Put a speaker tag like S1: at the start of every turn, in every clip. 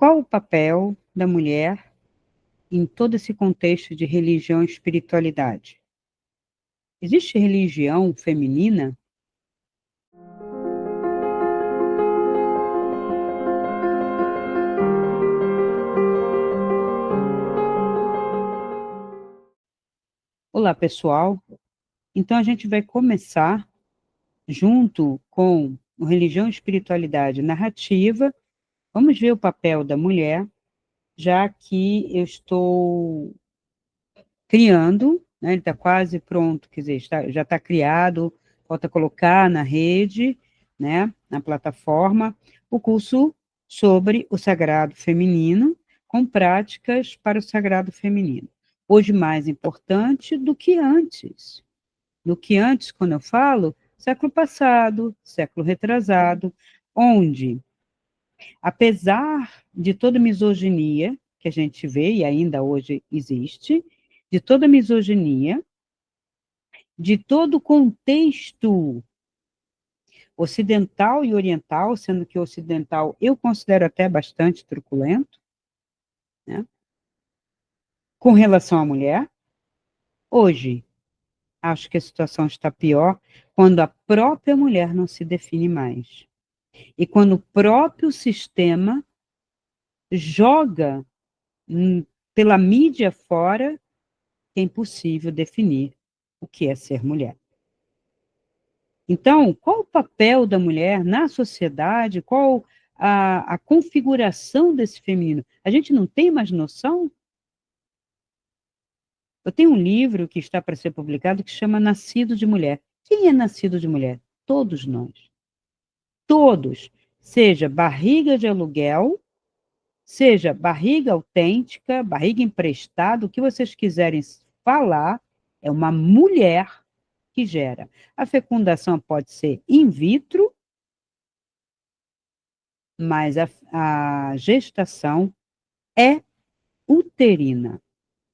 S1: Qual o papel da mulher em todo esse contexto de religião e espiritualidade? Existe religião feminina? Olá, pessoal. Então, a gente vai começar, junto com o Religião e Espiritualidade Narrativa, vamos ver o papel da mulher, já que eu estou criando, né, ele está quase pronto, quer dizer, já está criado, falta colocar na rede, né, na plataforma, o curso sobre o sagrado feminino, com práticas para o sagrado feminino. Hoje mais importante do que antes. Do que antes, quando eu falo, século passado, século retrasado, onde, apesar de toda misoginia que a gente vê, e ainda hoje existe, de toda misoginia, de todo o contexto ocidental e oriental, sendo que o ocidental eu considero até bastante truculento, né? Com relação à mulher, hoje, acho que a situação está pior quando a própria mulher não se define mais. E quando o próprio sistema joga pela mídia fora que é impossível definir o que é ser mulher. Então, qual o papel da mulher na sociedade? Qual a configuração desse feminino? A gente não tem mais noção? Eu tenho um livro que está para ser publicado que chama Nascido de Mulher. Quem é nascido de mulher? Todos nós. Todos. Seja barriga de aluguel, seja barriga autêntica, barriga emprestada, o que vocês quiserem falar, é uma mulher que gera. A fecundação pode ser in vitro, mas a gestação é uterina.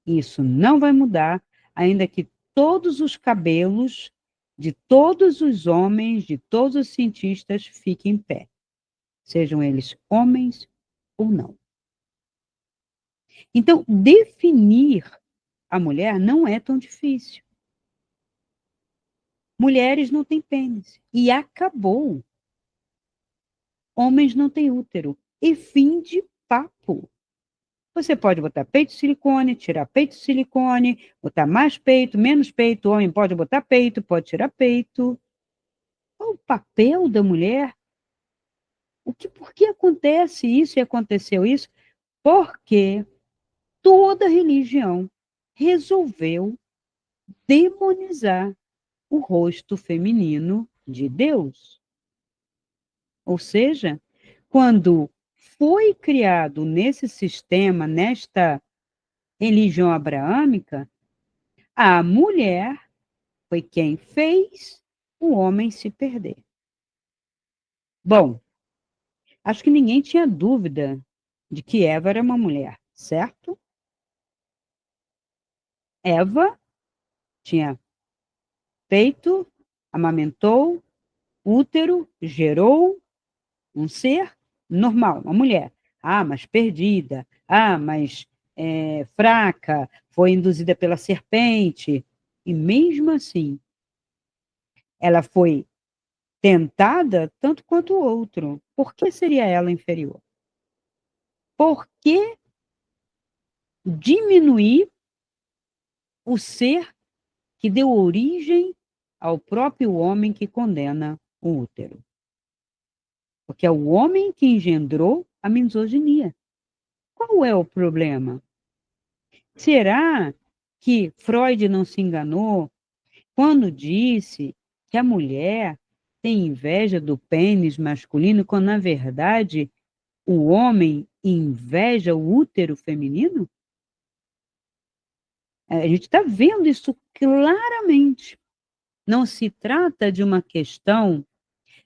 S1: Isso não vai mudar, ainda que todos os cabelos de todos os homens, de todos os cientistas fiquem em pé, sejam eles homens ou não. Então, definir a mulher não é tão difícil. Mulheres não têm pênis. E acabou. Homens não têm útero. E fim de papo. Você pode botar peito de silicone, tirar peito de silicone, botar mais peito, menos peito. O homem pode botar peito, pode tirar peito. Qual o papel da mulher? Por que acontece isso e aconteceu isso? Porque toda religião resolveu demonizar o rosto feminino de Deus. Ou seja, quando foi criado nesse sistema, nesta religião abraâmica, a mulher foi quem fez o homem se perder. Bom, acho que ninguém tinha dúvida de que Eva era uma mulher, certo? Eva tinha peito, amamentou, útero, gerou um ser normal, uma mulher. Ah, mas perdida. Ah, mas fraca, foi induzida pela serpente. E mesmo assim, ela foi tentada tanto quanto o outro. Por que seria ela inferior? Por que diminuir o ser que deu origem ao próprio homem que condena o útero? Porque é o homem que engendrou a misoginia. Qual é o problema? Será que Freud não se enganou quando disse que a mulher tem inveja do pênis masculino, quando, na verdade, o homem inveja o útero feminino? A gente está vendo isso claramente. Não se trata de uma questão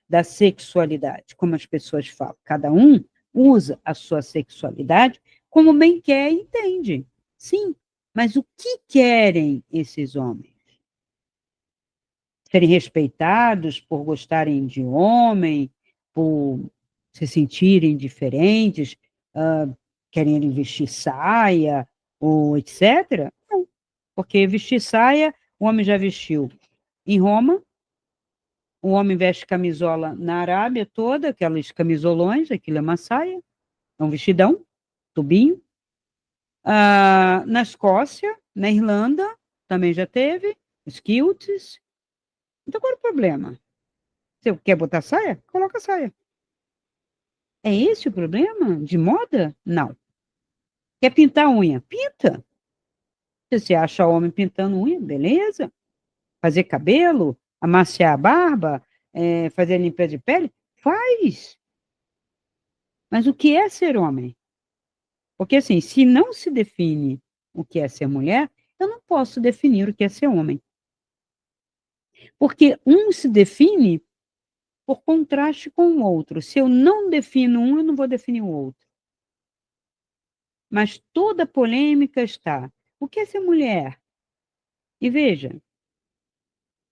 S1: da sexualidade, como as pessoas falam. Cada um usa a sua sexualidade como bem quer e entende. Sim, mas o que querem esses homens? Serem respeitados por gostarem de homem, por se sentirem diferentes, querendo vestir saia, ou etc. Não, porque vestir saia, o homem já vestiu em Roma, o homem veste camisola na Arábia toda, aquelas camisolões, aquilo é uma saia, é um vestidão, tubinho. Na Escócia, na Irlanda, também já teve, os kilts. Então, qual é o problema? Você quer botar saia? Coloca saia. É esse o problema? De moda? Não. Quer pintar unha? Pinta. Se você acha homem pintando unha, beleza. Fazer cabelo, amaciar a barba, fazer limpeza de pele, faz. Mas o que é ser homem? Porque, assim, se não se define o que é ser mulher, eu não posso definir o que é ser homem. Porque um se define por contraste com o outro. Se eu não defino um, eu não vou definir o outro. Mas toda polêmica está. O que é ser mulher? E veja,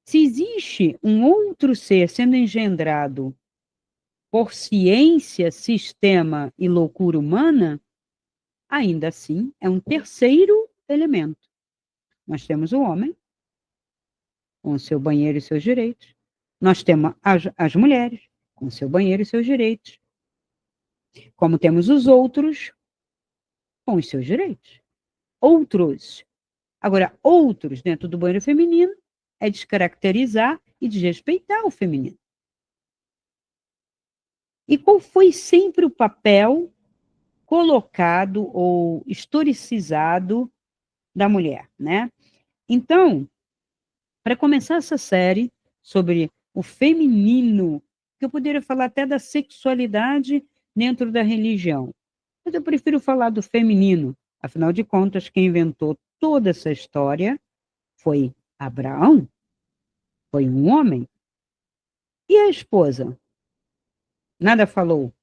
S1: se existe um outro ser sendo engendrado por ciência, sistema e loucura humana, ainda assim é um terceiro elemento. Nós temos o homem, com o seu banheiro e seus direitos. Nós temos as mulheres, com o seu banheiro e seus direitos. Como temos os outros, com os seus direitos. Outros. Agora, outros dentro do banheiro feminino é descaracterizar e desrespeitar o feminino. E qual foi sempre o papel colocado ou historicizado da mulher, né? Então, para começar essa série sobre o feminino, que eu poderia falar até da sexualidade dentro da religião, mas eu prefiro falar do feminino. Afinal de contas, quem inventou toda essa história foi Abraão, foi um homem. E a esposa? Nada falou.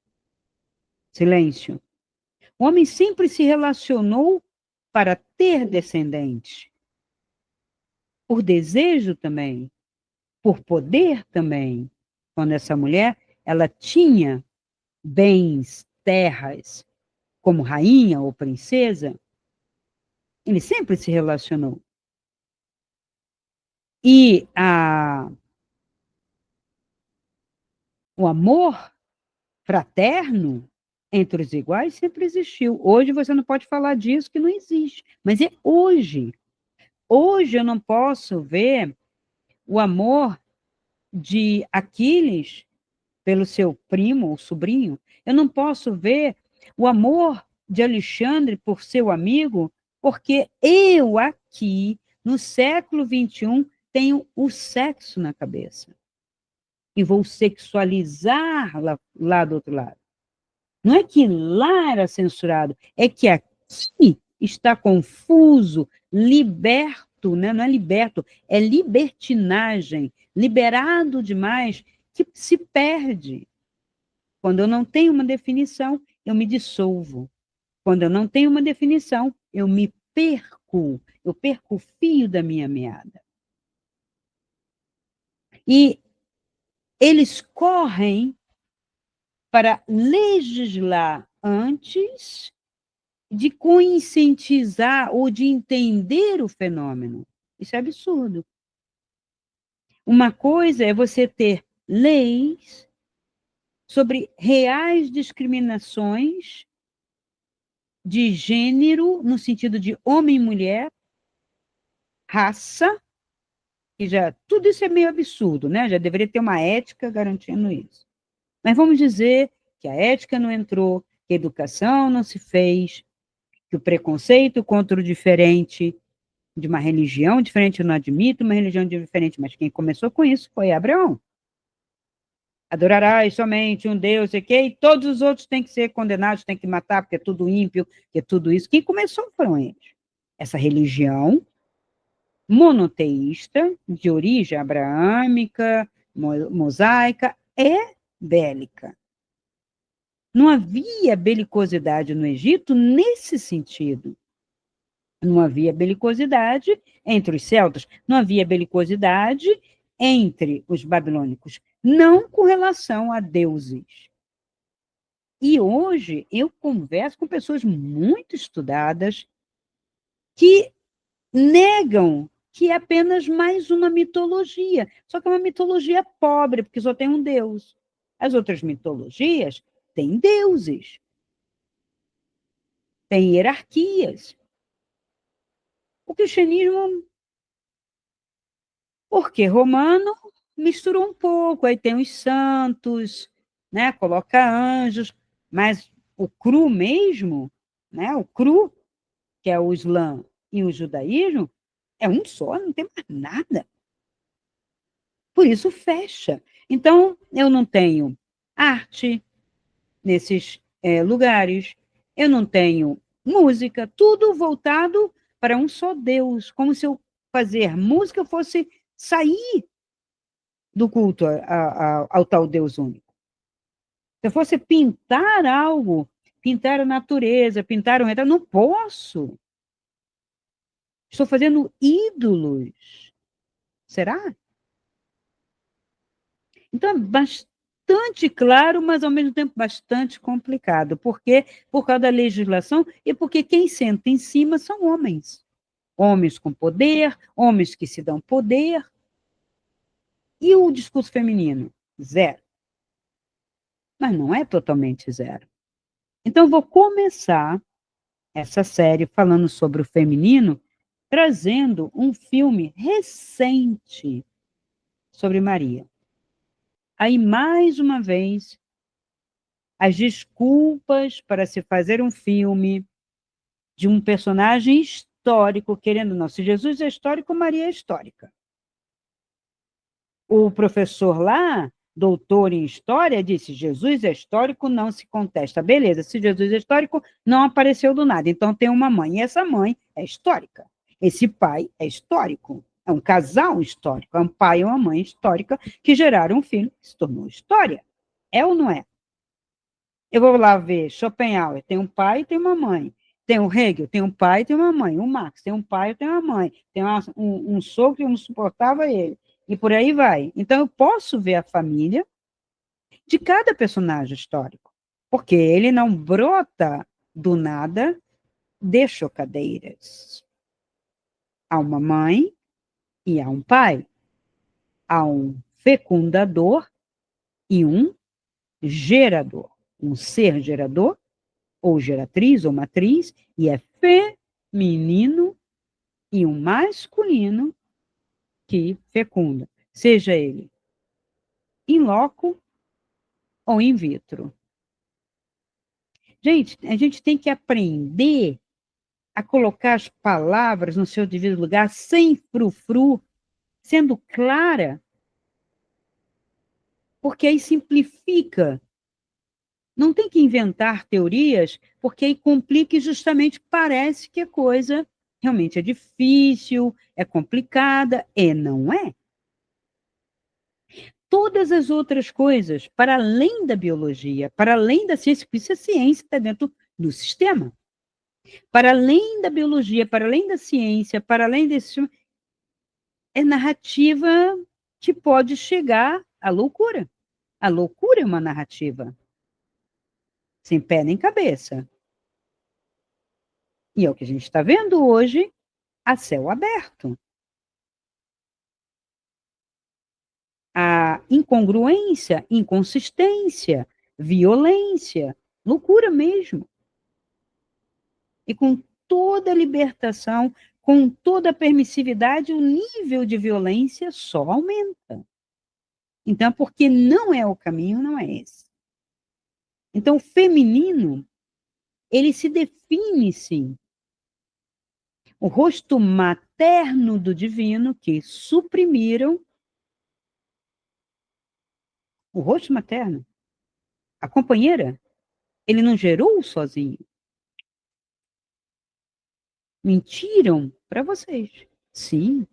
S1: Silêncio. O homem sempre se relacionou para ter descendentes. Por desejo também. Por poder também. Quando essa mulher, ela tinha bens, terras, como rainha ou princesa, ele sempre se relacionou. E o amor fraterno entre os iguais sempre existiu. Hoje você não pode falar disso, que não existe. Mas é hoje. Hoje eu não posso ver o amor de Aquiles pelo seu primo ou sobrinho. Eu não posso ver o amor de Alexandre por seu amigo, porque eu aqui, no século XXI, tenho o sexo na cabeça. E vou sexualizar lá do outro lado. Não é que lá era censurado, é que aqui está confuso, liberto, né? Não é liberto, é libertinagem, liberado demais, que se perde. Quando eu não tenho uma definição, eu me dissolvo. Quando eu não tenho uma definição, eu me perco, eu perco o fio da minha meada. E eles correm para legislar antes de conscientizar ou de entender o fenômeno. Isso é absurdo. Uma coisa é você ter leis sobre reais discriminações de gênero, no sentido de homem e mulher, raça, que já tudo isso é meio absurdo, né? Já deveria ter uma ética garantindo isso. Mas vamos dizer que a ética não entrou, que a educação não se fez, que o preconceito contra o diferente, de uma religião diferente, eu não admito uma religião diferente, mas quem começou com isso foi Abraão. Adorarás somente um Deus, e todos os outros têm que ser condenados, têm que matar, porque é tudo ímpio, que é tudo isso. Quem começou foram eles. Essa religião monoteísta, de origem abraâmica, mosaica, é bélica. Não havia belicosidade no Egito nesse sentido. Não havia belicosidade entre os celtas, não havia belicosidade entre os babilônicos, não com relação a deuses. E hoje eu converso com pessoas muito estudadas que negam que é apenas mais uma mitologia. Só que é uma mitologia pobre, porque só tem um Deus. As outras mitologias têm deuses, têm hierarquias. O cristianismo, porque romano, misturou um pouco, aí tem os santos, né? Coloca anjos, mas o cru mesmo, né? O cru, que é o Islã e o judaísmo, é um só, não tem mais nada. Por isso fecha. Então, eu não tenho arte nesses lugares, eu não tenho música, tudo voltado para um só Deus, como se eu fazer música fosse sair do culto ao tal Deus único. Se eu fosse pintar algo, pintar a natureza, pintar um retrato, não posso. Estou fazendo ídolos. Será? Então, é bastante claro, mas ao mesmo tempo bastante complicado. Por quê? Por causa da legislação e porque quem senta em cima são homens. Homens com poder, homens que se dão poder. E o discurso feminino? Zero. Mas não é totalmente zero. Então, vou começar essa série falando sobre o feminino, trazendo um filme recente sobre Maria. Aí, mais uma vez, as desculpas para se fazer um filme de um personagem histórico, querendo ou não. Se Jesus é histórico, Maria é histórica. O professor lá, doutor em história, disse: Jesus é histórico, não se contesta. Beleza, se Jesus é histórico, não apareceu do nada. Então tem uma mãe, e essa mãe é histórica. Esse pai é histórico. É um casal histórico, é um pai e uma mãe histórica que geraram um filho que se tornou história. É ou não é? Eu vou lá ver Schopenhauer, tem um pai e tem uma mãe. Tem o Hegel, tem um pai e tem uma mãe. O Marx tem um pai e tem uma mãe. Tem um sogro que não suportava ele. E por aí vai. Então, eu posso ver a família de cada personagem histórico, porque ele não brota do nada de chocadeiras. Há uma mãe e há um pai. Há um fecundador e um gerador. Um ser gerador ou geratriz ou matriz, e é feminino e um masculino que fecunda, seja ele in loco ou in vitro. Gente, a gente tem que aprender a colocar as palavras no seu devido lugar, sem frufru, sendo clara, porque aí simplifica. Não tem que inventar teorias, porque aí complica e justamente parece que a coisa realmente é difícil, é complicada, e não é. Todas as outras coisas, para além da biologia, para além da ciência, porque isso é ciência, está dentro do sistema. Para além da biologia, para além da ciência, para além desse sistema, é narrativa que pode chegar à loucura. A loucura é uma narrativa, sem pé nem cabeça. E é o que a gente está vendo hoje a céu aberto. A incongruência, inconsistência, violência, loucura mesmo. E com toda a libertação, com toda a permissividade, o nível de violência só aumenta. Então, porque não é o caminho, não é esse. Então, o feminino, ele se define, sim. O rosto materno do divino que suprimiram o rosto materno. A companheira, ele não gerou sozinho. Mentiram para vocês. Sim,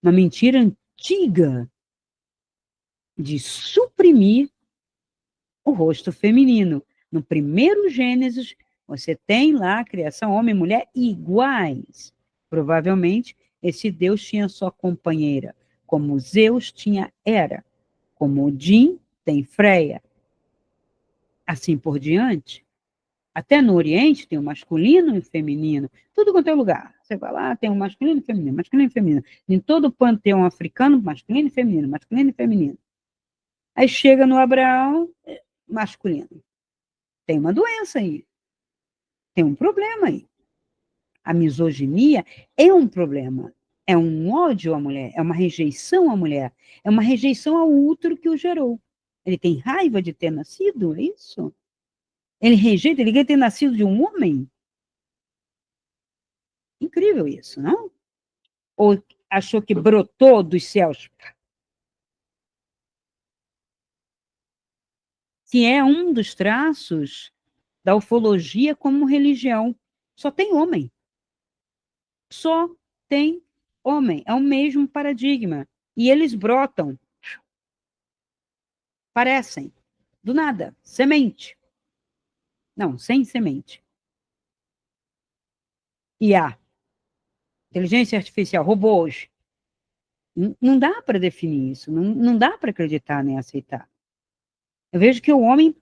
S1: uma mentira antiga de suprimir o rosto feminino. No primeiro Gênesis, você tem lá a criação homem e mulher iguais. Provavelmente, esse Deus tinha sua companheira, como Zeus tinha Hera, como Odin tem Freia. assim por diante. Até no Oriente tem o masculino e o feminino, tudo quanto é lugar. Você vai lá, tem o masculino e o feminino, masculino e feminino. Em todo o panteão africano, masculino e feminino, masculino e feminino. Aí chega no Abraão, masculino. Tem uma doença aí, tem um problema aí. A misoginia é um problema, é um ódio à mulher, é uma rejeição à mulher, é uma rejeição ao útero que o gerou. Ele tem raiva de ter nascido, é isso? Ele rejeita, ele quer ter nascido de um homem? Incrível isso, não? Ou achou que brotou dos céus? Que é um dos traços da ufologia como religião. Só tem homem. Só tem homem. É o mesmo paradigma. E eles brotam. Parecem. Do nada. Semente. Não, sem semente. IA. Inteligência artificial. Robôs. Não dá para definir isso. Não dá para acreditar nem aceitar. Eu vejo que o homem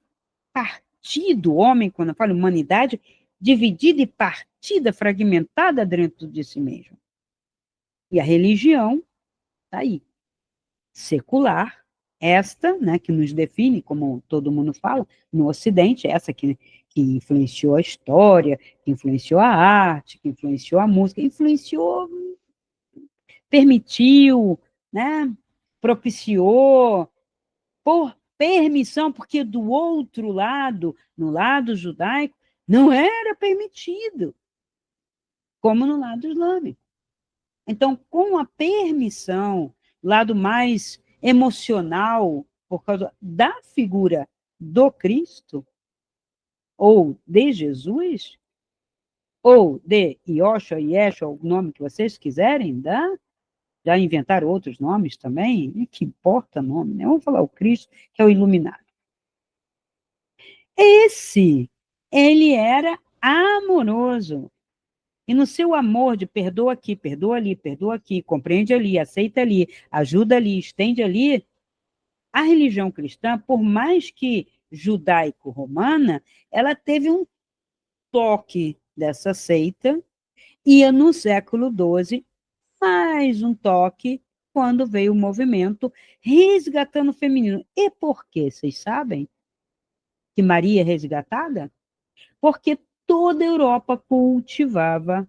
S1: partido, homem, quando eu falo humanidade, dividida e partida, fragmentada dentro de si mesmo. E a religião está aí, secular, esta, né, que nos define, como todo mundo fala, no Ocidente, essa que influenciou a história, que influenciou a arte, que influenciou a música, influenciou, permitiu, né, propiciou, por permissão, porque do outro lado, no lado judaico, não era permitido, como no lado islâmico. Então, com a permissão, lado mais emocional, por causa da figura do Cristo, ou de Jesus, ou de Yoshua, Yeshua, o nome que vocês quiserem dar, já inventaram outros nomes também, e que importa nome, né? Vamos falar o Cristo, que é o iluminado. Ele era amoroso. E no seu amor de perdoa aqui, perdoa aqui, compreende ali, aceita ali, ajuda ali, estende ali, a religião cristã, por mais que judaico-romana, ela teve um toque dessa seita, e no século XII, mais um toque, quando veio o movimento resgatando o feminino. E por quê? Vocês sabem que Maria é resgatada? Porque toda a Europa cultivava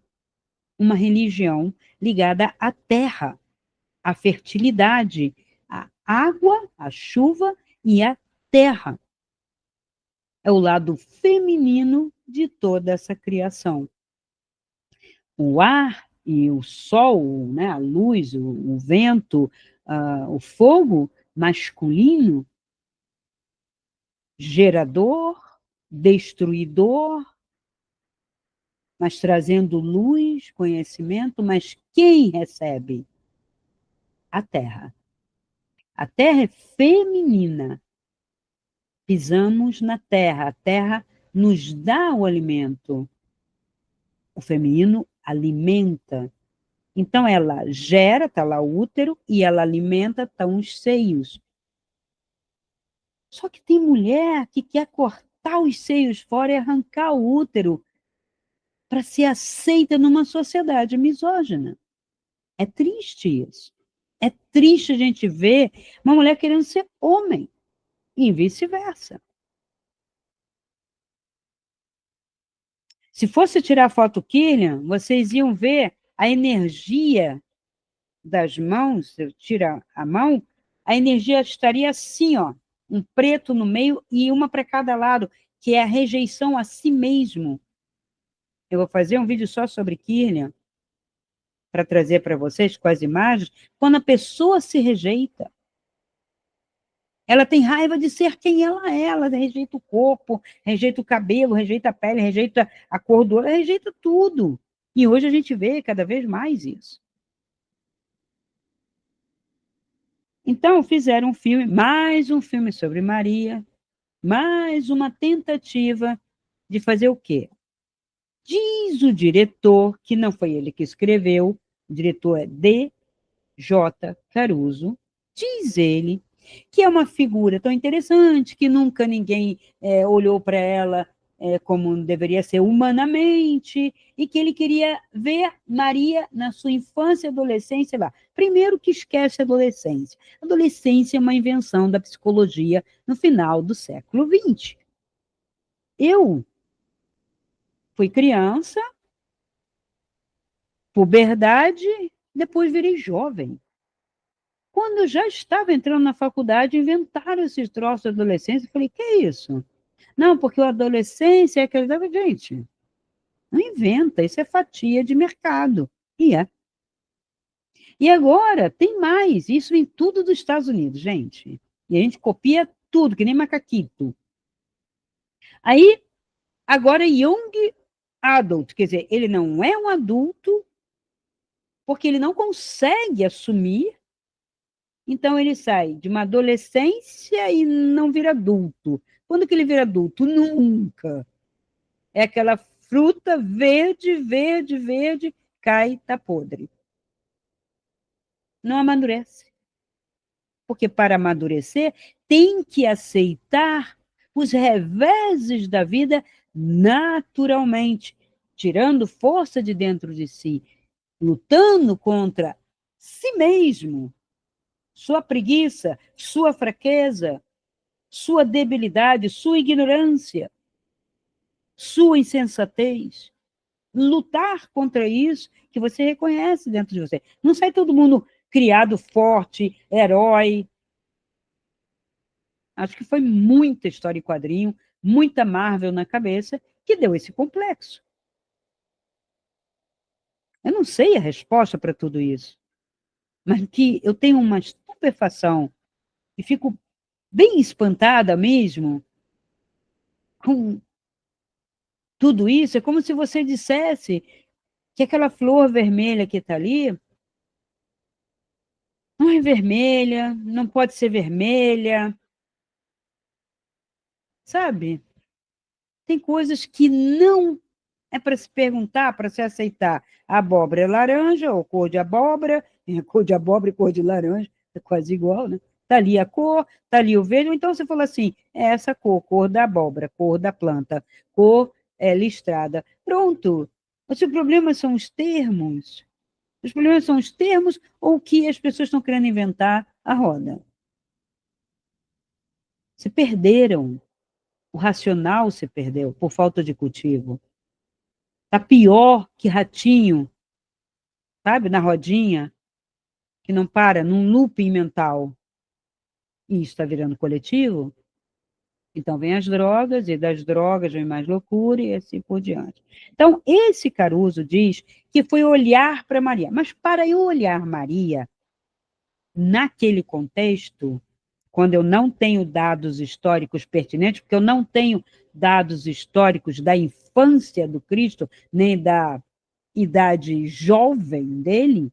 S1: uma religião ligada à terra, à fertilidade, à água, à chuva e à terra. É o lado feminino de toda essa criação. O ar e o sol, né, a luz, o vento, o fogo masculino, gerador, destruidor, mas trazendo luz, conhecimento, mas quem recebe? A terra. A terra é feminina. Pisamos na terra, a terra nos dá o alimento. O feminino alimenta. Então, ela gera, está lá o útero, e ela alimenta, estão os seios. Só que tem mulher que quer cortar os seios fora e arrancar o útero para ser aceita numa sociedade misógina. É triste isso. É triste a gente ver uma mulher querendo ser homem, e vice-versa. Se fosse tirar a foto Killian, vocês iam ver a energia das mãos, se eu tirar a mão, a energia estaria assim, ó, um preto no meio e uma para cada lado, que é a rejeição a si mesmo. Eu vou fazer um vídeo só sobre Killian, para trazer para vocês com as imagens, quando a pessoa se rejeita. Ela tem raiva de ser quem ela rejeita o corpo, rejeita o cabelo, rejeita a pele, rejeita a cor do olho, rejeita tudo. E hoje a gente vê cada vez mais isso. Então, fizeram um filme, mais um filme sobre Maria, mais uma tentativa de fazer o quê? Diz o diretor, que não foi ele que escreveu, o diretor é D. J. Caruso, diz ele que é uma figura tão interessante, que nunca ninguém olhou para ela como deveria ser humanamente, e que ele queria ver Maria na sua infância e adolescência lá. Primeiro que esquece a adolescência. A adolescência é uma invenção da psicologia no final do século XX. Eu fui criança, puberdade, depois virei jovem. Quando eu já estava entrando na faculdade, inventaram esses troços de adolescência. Eu falei, que é isso? Não, porque a adolescência é aquele... Gente, não inventa, isso é fatia de mercado. E é. E agora, tem mais, isso em tudo dos Estados Unidos, gente. E a gente copia tudo, que nem macaquito. Aí, agora, Young Adult, quer dizer, ele não é um adulto, porque ele não consegue assumir. Então, ele sai de uma adolescência e não vira adulto. Quando que ele vira adulto? Nunca. É aquela fruta verde, verde, verde, cai, tá podre. Não amadurece. Porque para amadurecer, tem que aceitar os reveses da vida naturalmente, tirando força de dentro de si, lutando contra si mesmo, sua preguiça, sua fraqueza, sua debilidade, sua ignorância, sua insensatez. Lutar contra isso que você reconhece dentro de você. Não sai todo mundo criado forte, herói. Acho que foi muita história em quadrinho, muita Marvel na cabeça, que deu esse complexo. Eu não sei a resposta para tudo isso, mas que eu tenho uma estupefação e fico bem espantada mesmo com tudo isso. É como se você dissesse que aquela flor vermelha que está ali não é vermelha, não pode ser vermelha, sabe? Tem coisas que não é para se perguntar, para se aceitar. A abóbora é laranja, ou cor de abóbora, cor de abóbora e cor de laranja, é quase igual, né? Está ali a cor, está ali o verde, ou então você fala assim, é essa cor, cor da abóbora, cor da planta, cor listrada. Pronto. Os problemas são os termos. Os problemas são os termos ou o que as pessoas estão querendo inventar a roda. Se perderam. O racional se perdeu por falta de cultivo. Está pior que ratinho, sabe, na rodinha, que não para, num looping mental. E isso está virando coletivo. Então, vem as drogas, e das drogas vem mais loucura, e assim por diante. Então, esse Caruso diz que foi olhar para Maria. Mas para eu olhar Maria, naquele contexto, quando eu não tenho dados históricos pertinentes, porque eu não tenho dados históricos da infância do Cristo, nem da idade jovem dele,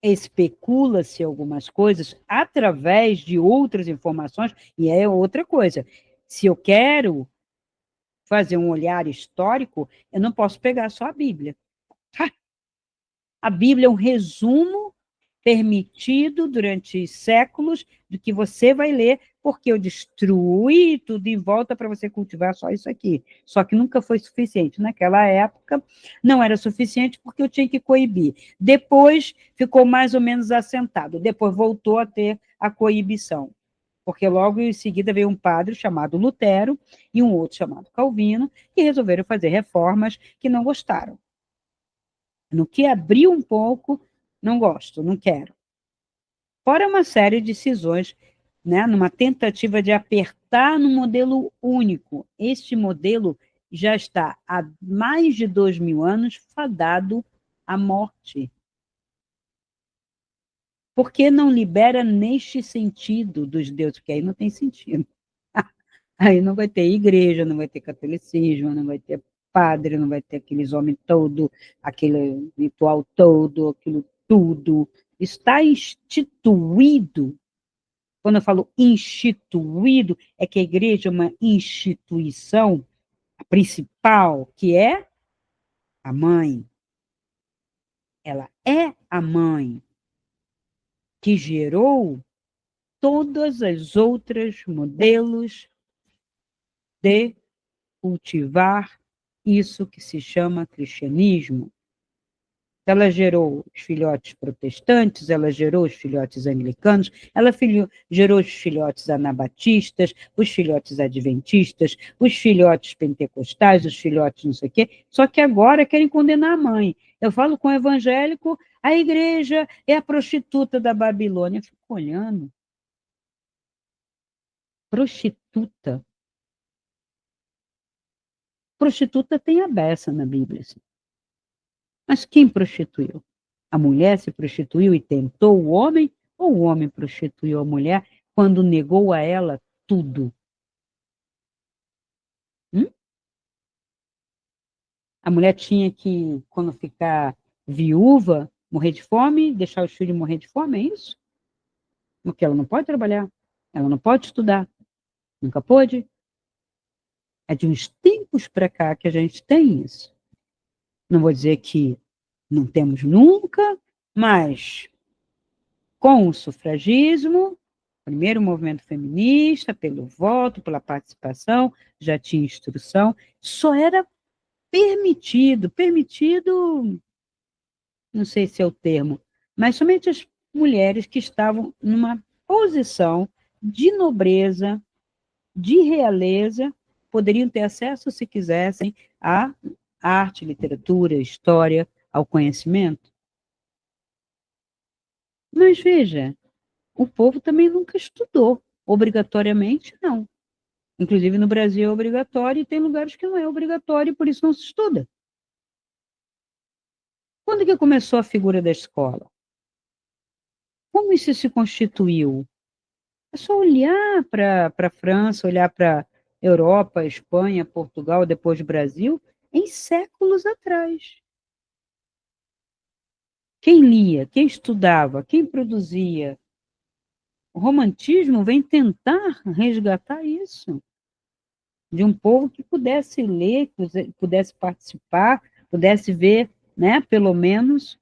S1: especula-se algumas coisas através de outras informações, e é outra coisa. Se eu quero fazer um olhar histórico, eu não posso pegar só a Bíblia. A Bíblia é um resumo permitido durante séculos do que você vai ler, porque eu destruí tudo em volta para você cultivar só isso aqui. Só que nunca foi suficiente. Naquela época, não era suficiente porque eu tinha que coibir. Depois, ficou mais ou menos assentado. Depois, voltou a ter a coibição. Porque logo em seguida veio um padre chamado Lutero e um outro chamado Calvino, que resolveram fazer reformas que não gostaram. No que abriu um pouco, não gosto, não quero. Fora uma série de decisões, né, numa tentativa de apertar no modelo único. Este modelo já está há mais de 2000 anos fadado à morte. Por que não libera neste sentido dos deuses? Porque aí não tem sentido. Aí não vai ter igreja, não vai ter catolicismo, não vai ter padre, não vai ter aqueles homens todo, aquele ritual todo, aquilo tudo. Está instituído. Quando eu falo instituído, é que a igreja é uma instituição principal, que é a mãe. Ela é a mãe. que gerou todas as outras modelos de cultivar isso que se chama cristianismo. Ela gerou os filhotes protestantes, ela gerou os filhotes anglicanos, ela gerou os filhotes anabatistas, os filhotes adventistas, os filhotes pentecostais, os filhotes não sei o quê, só que agora querem condenar a mãe. Eu falo com o evangélico, a igreja é a prostituta da Babilônia. Eu fico olhando. Prostituta. Prostituta tem a beça na Bíblia. Assim. Mas quem prostituiu? A mulher se prostituiu e tentou o homem, ou o homem prostituiu a mulher quando negou a ela tudo? Hum? A mulher tinha que, quando ficar viúva, morrer de fome, deixar os filhos morrer de fome, é isso? Porque ela não pode trabalhar, ela não pode estudar, nunca pôde. É de uns tempos para cá que a gente tem isso. Não vou dizer que não temos nunca, mas com o sufragismo, primeiro movimento feminista, pelo voto, pela participação, já tinha instrução, só era permitido, não sei se é o termo, mas somente as mulheres que estavam numa posição de nobreza, de realeza, poderiam ter acesso, se quisessem, à arte, literatura, história, ao conhecimento. Mas veja, o povo também nunca estudou, obrigatoriamente não. Inclusive no Brasil é obrigatório e tem lugares que não é obrigatório e por isso não se estuda. Quando que começou a figura da escola? Como isso se constituiu? É só olhar para a França, olhar para a Europa, Espanha, Portugal, depois Brasil, em séculos atrás. Quem lia, quem estudava, quem produzia? O romantismo vem tentar resgatar isso. De um povo que pudesse ler, que pudesse participar, pudesse ver, né, pelo menos,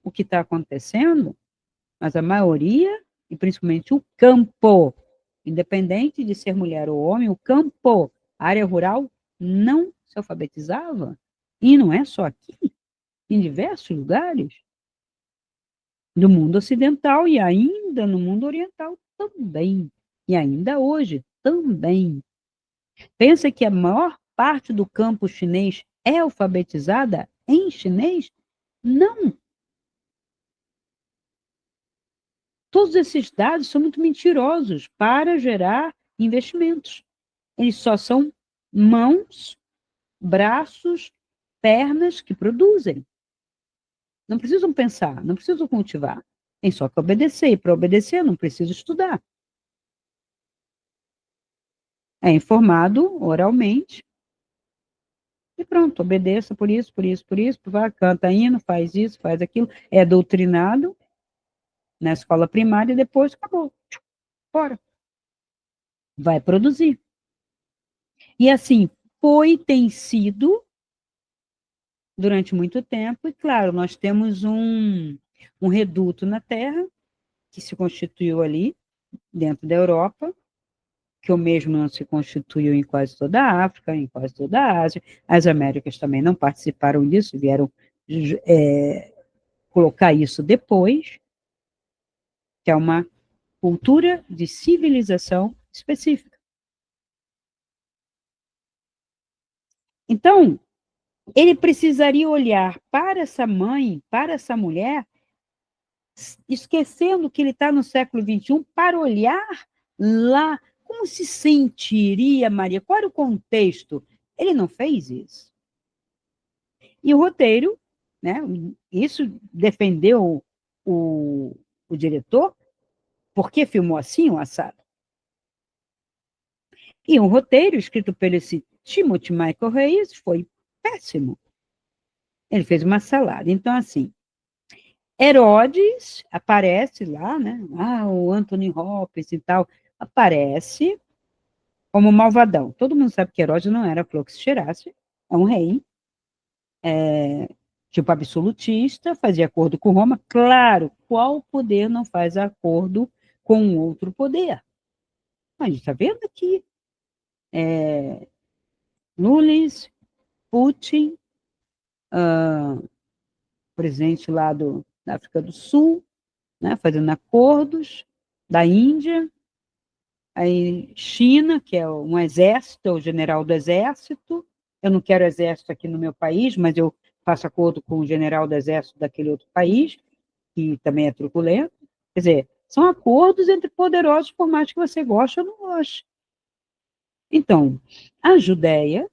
S1: o que está acontecendo, mas a maioria, e principalmente o campo, independente de ser mulher ou homem, o campo, a área rural, não se alfabetizava. E não é só aqui, em diversos lugares do mundo ocidental e ainda no mundo oriental também. E ainda hoje também. Pensa que a maior parte do campo chinês é alfabetizada em chinês? Não. Todos esses dados são muito mentirosos para gerar investimentos. Eles só são mãos, braços, pernas que produzem. Não precisam pensar, não precisam cultivar. Tem só que obedecer. E para obedecer, não preciso estudar. É informado oralmente e pronto, obedeça por isso, por isso, por isso, vai, canta hino, faz isso, faz aquilo, é doutrinado na escola primária e depois acabou. Fora. Vai produzir. E assim, tem sido durante muito tempo, e claro, nós temos um reduto na Terra, que se constituiu ali, dentro da Europa, que o mesmo não se constituiu em quase toda a África, em quase toda a Ásia, as Américas também não participaram disso, vieram colocar isso depois, que é uma cultura de civilização específica. Então, ele precisaria olhar para essa mãe, para essa mulher, esquecendo que ele está no século XXI, para olhar lá, como se sentiria Maria, qual era o contexto? Ele não fez isso. E o roteiro, né, isso defendeu o diretor, porque filmou assim o assado. E um roteiro escrito pelo esse Timothy Michael Reis foi péssimo. Ele fez uma salada. Então, assim, Herodes aparece lá, né? O Anthony Hopkins e tal, aparece como malvadão. Todo mundo sabe que Herodes não era flor que se cheirasse, é um rei, Tipo absolutista, fazia acordo com Roma. Claro, qual poder não faz acordo com outro poder? A gente está vendo aqui. Lula, Putin, presidente lá da África do Sul, né, fazendo acordos, da Índia, aí China, que é um exército, é o general do exército. Eu não quero exército aqui no meu país, mas eu faço acordo com o general do exército daquele outro país, que também é truculento. Quer dizer, são acordos entre poderosos, por mais que você goste ou não goste. Então, a Judéia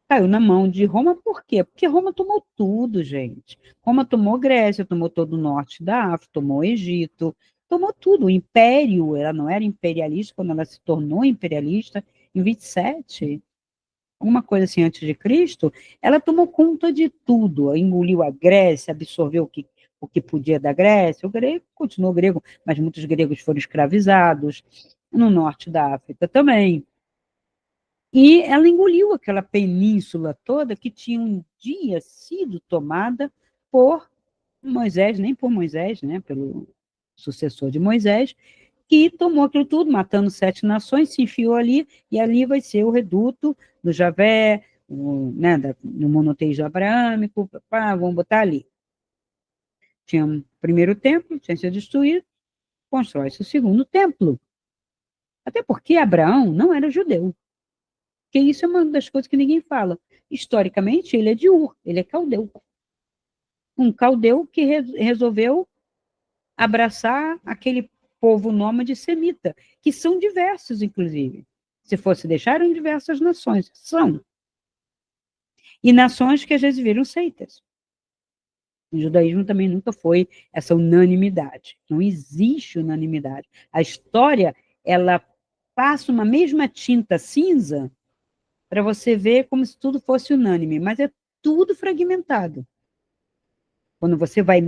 S1: caiu na mão de Roma, por quê? Porque Roma tomou tudo, gente. Roma tomou Grécia, tomou todo o norte da África, tomou o Egito, tomou tudo. O império, ela não era imperialista quando ela se tornou imperialista em 27, alguma coisa assim antes de Cristo, ela tomou conta de tudo, engoliu a Grécia, absorveu o que podia da Grécia, o grego continuou grego, mas muitos gregos foram escravizados, no norte da África também. E ela engoliu aquela península toda que tinha um dia sido tomada por Moisés, nem por Moisés, né, pelo sucessor de Moisés, que tomou aquilo tudo, matando 7 nações, se enfiou ali, e ali vai ser o reduto do Javé, né, no monoteísmo abraâmico, vamos botar ali. Tinha um primeiro templo, tinha sido destruído, constrói-se o segundo templo. Até porque Abraão não era judeu. Porque isso é uma das coisas que ninguém fala. Historicamente, ele é de Ur, ele é caldeu. Um caldeu que resolveu abraçar aquele povo nômade semita, que são diversos, inclusive. Se fosse deixar, eram diversas nações. São. E nações que às vezes viram seitas. O judaísmo também nunca foi essa unanimidade. Não existe unanimidade. A história, ela passa uma mesma tinta cinza para você ver como se tudo fosse unânime, mas é tudo fragmentado. Quando você vai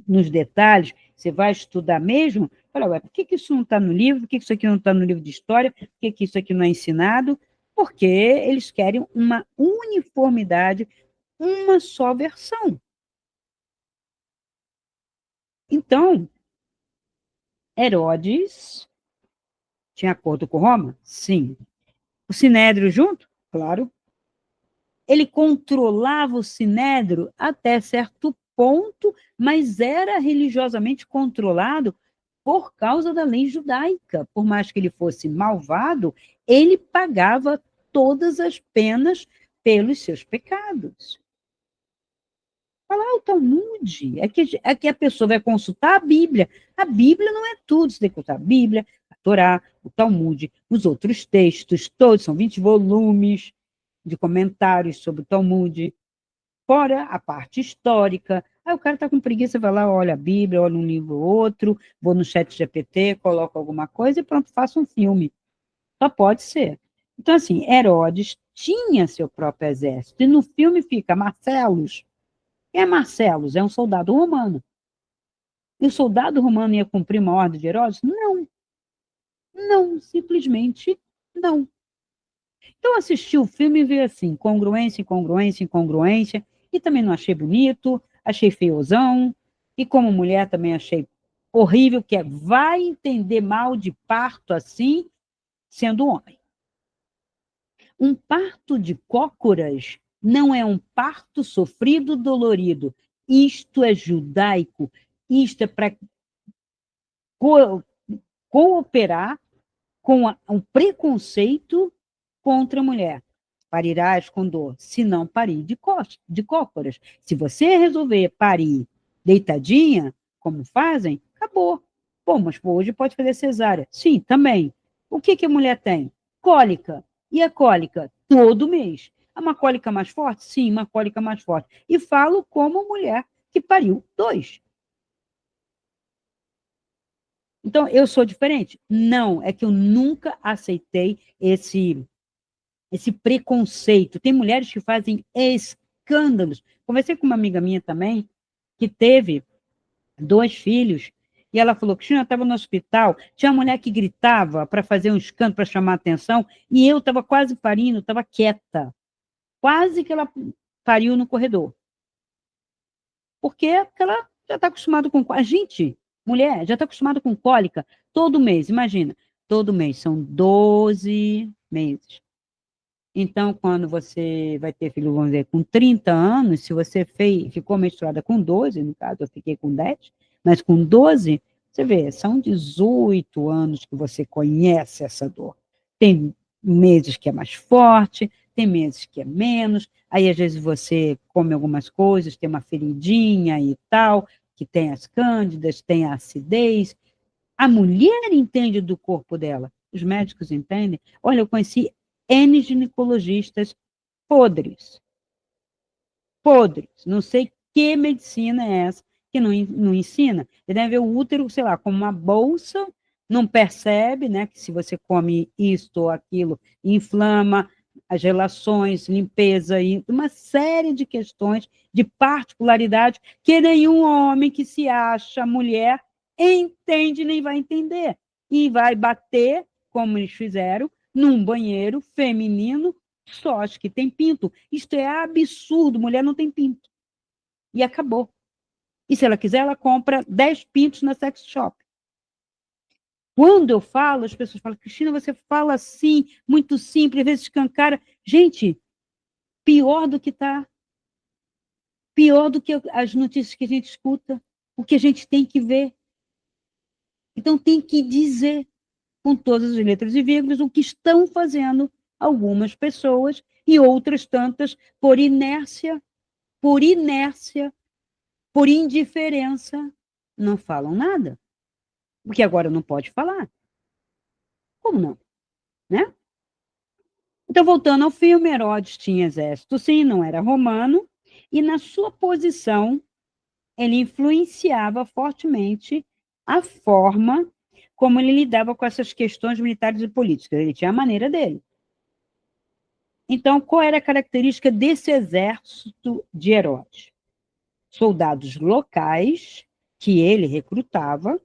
S1: nos detalhes, você vai estudar mesmo, fala, ué, por que isso não está no livro? Por que isso aqui não está no livro de história? Por que isso aqui não é ensinado? Porque eles querem uma uniformidade, uma só versão. Então, Herodes tinha acordo com Roma? Sim. O Sinédrio junto? Claro. Ele controlava o Sinédrio até certo ponto, mas era religiosamente controlado por causa da lei judaica. Por mais que ele fosse malvado, ele pagava todas as penas pelos seus pecados. Falar o Talmud, é que a pessoa vai consultar a Bíblia. A Bíblia não é tudo, você tem que consultar a Bíblia, a Torá, o Talmud, os outros textos, todos, são 20 volumes de comentários sobre o Talmud, fora a parte histórica. Aí o cara está com preguiça, vai lá, olha a Bíblia, olha um livro ou outro, vou no chat GPT, coloco alguma coisa e pronto, faço um filme. Só pode ser. Então, assim, Herodes tinha seu próprio exército, e no filme fica Marcelos. Quem é Marcelos? É um soldado romano. E o soldado romano ia cumprir uma ordem de Herodes? Não, não, simplesmente não. Então, assisti o filme e vi assim, congruência, incongruência, incongruência, e também não achei bonito, achei feiozão, e como mulher também achei horrível, que é, vai entender mal de parto assim, sendo homem. Um parto de cócoras não é um parto sofrido, dolorido. Isto é judaico, isto é para cooperar com o preconceito contra a mulher. Parirás com dor, se não parir de cócoras. Se você resolver parir deitadinha, como fazem, acabou. Bom, mas hoje pode fazer cesárea. Sim, também. O que a mulher tem? Cólica. E a cólica? Todo mês. É uma cólica mais forte? Sim, uma cólica mais forte. E falo como mulher que pariu 2. Então, eu sou diferente? Não, é que eu nunca aceitei esse preconceito. Tem mulheres que fazem escândalos. Conversei com uma amiga minha também, que teve 2 filhos, e ela falou que Cristina estava no hospital, tinha uma mulher que gritava para fazer um escândalo, para chamar atenção, e eu estava quase parindo, estava quieta. Quase que ela pariu no corredor. Porque ela já está acostumada com... A gente, mulher, já está acostumada com cólica todo mês, imagina. Todo mês, são 12 meses. Então, quando você vai ter filho, vamos dizer, com 30 anos, se você ficou menstruada com 12, no caso, eu fiquei com 10, mas com 12, você vê, são 18 anos que você conhece essa dor. Tem meses que é mais forte, tem meses que é menos, aí às vezes você come algumas coisas, tem uma feridinha e tal, que tem as cândidas, tem a acidez. A mulher entende do corpo dela, os médicos entendem. Olha, eu conheci N ginecologistas podres, podres. Não sei que medicina é essa que não ensina. Ele deve ver o útero, sei lá, como uma bolsa, não percebe, né, que se você come isto ou aquilo, inflama as relações, limpeza, e uma série de questões de particularidade que nenhum homem que se acha mulher entende nem vai entender. E vai bater, como eles fizeram, num banheiro feminino só acho que tem pinto. Isto é absurdo, mulher não tem pinto. E acabou. E se ela quiser, ela compra 10 pintos na sex shop. Quando eu falo, as pessoas falam, Cristina, você fala assim, muito simples, às vezes escancara. Gente, pior do que está. Pior do que as notícias que a gente escuta, o que a gente tem que ver. Então, tem que dizer, com todas as letras e vírgulas, o que estão fazendo algumas pessoas e outras tantas por inércia, por indiferença, não falam nada. Porque agora não pode falar. Como não? Né? Então, voltando ao filme, Herodes tinha exército, sim, não era romano, e na sua posição, ele influenciava fortemente a forma como ele lidava com essas questões militares e políticas. Ele tinha a maneira dele. Então, qual era a característica desse exército de Herodes? Soldados locais que ele recrutava,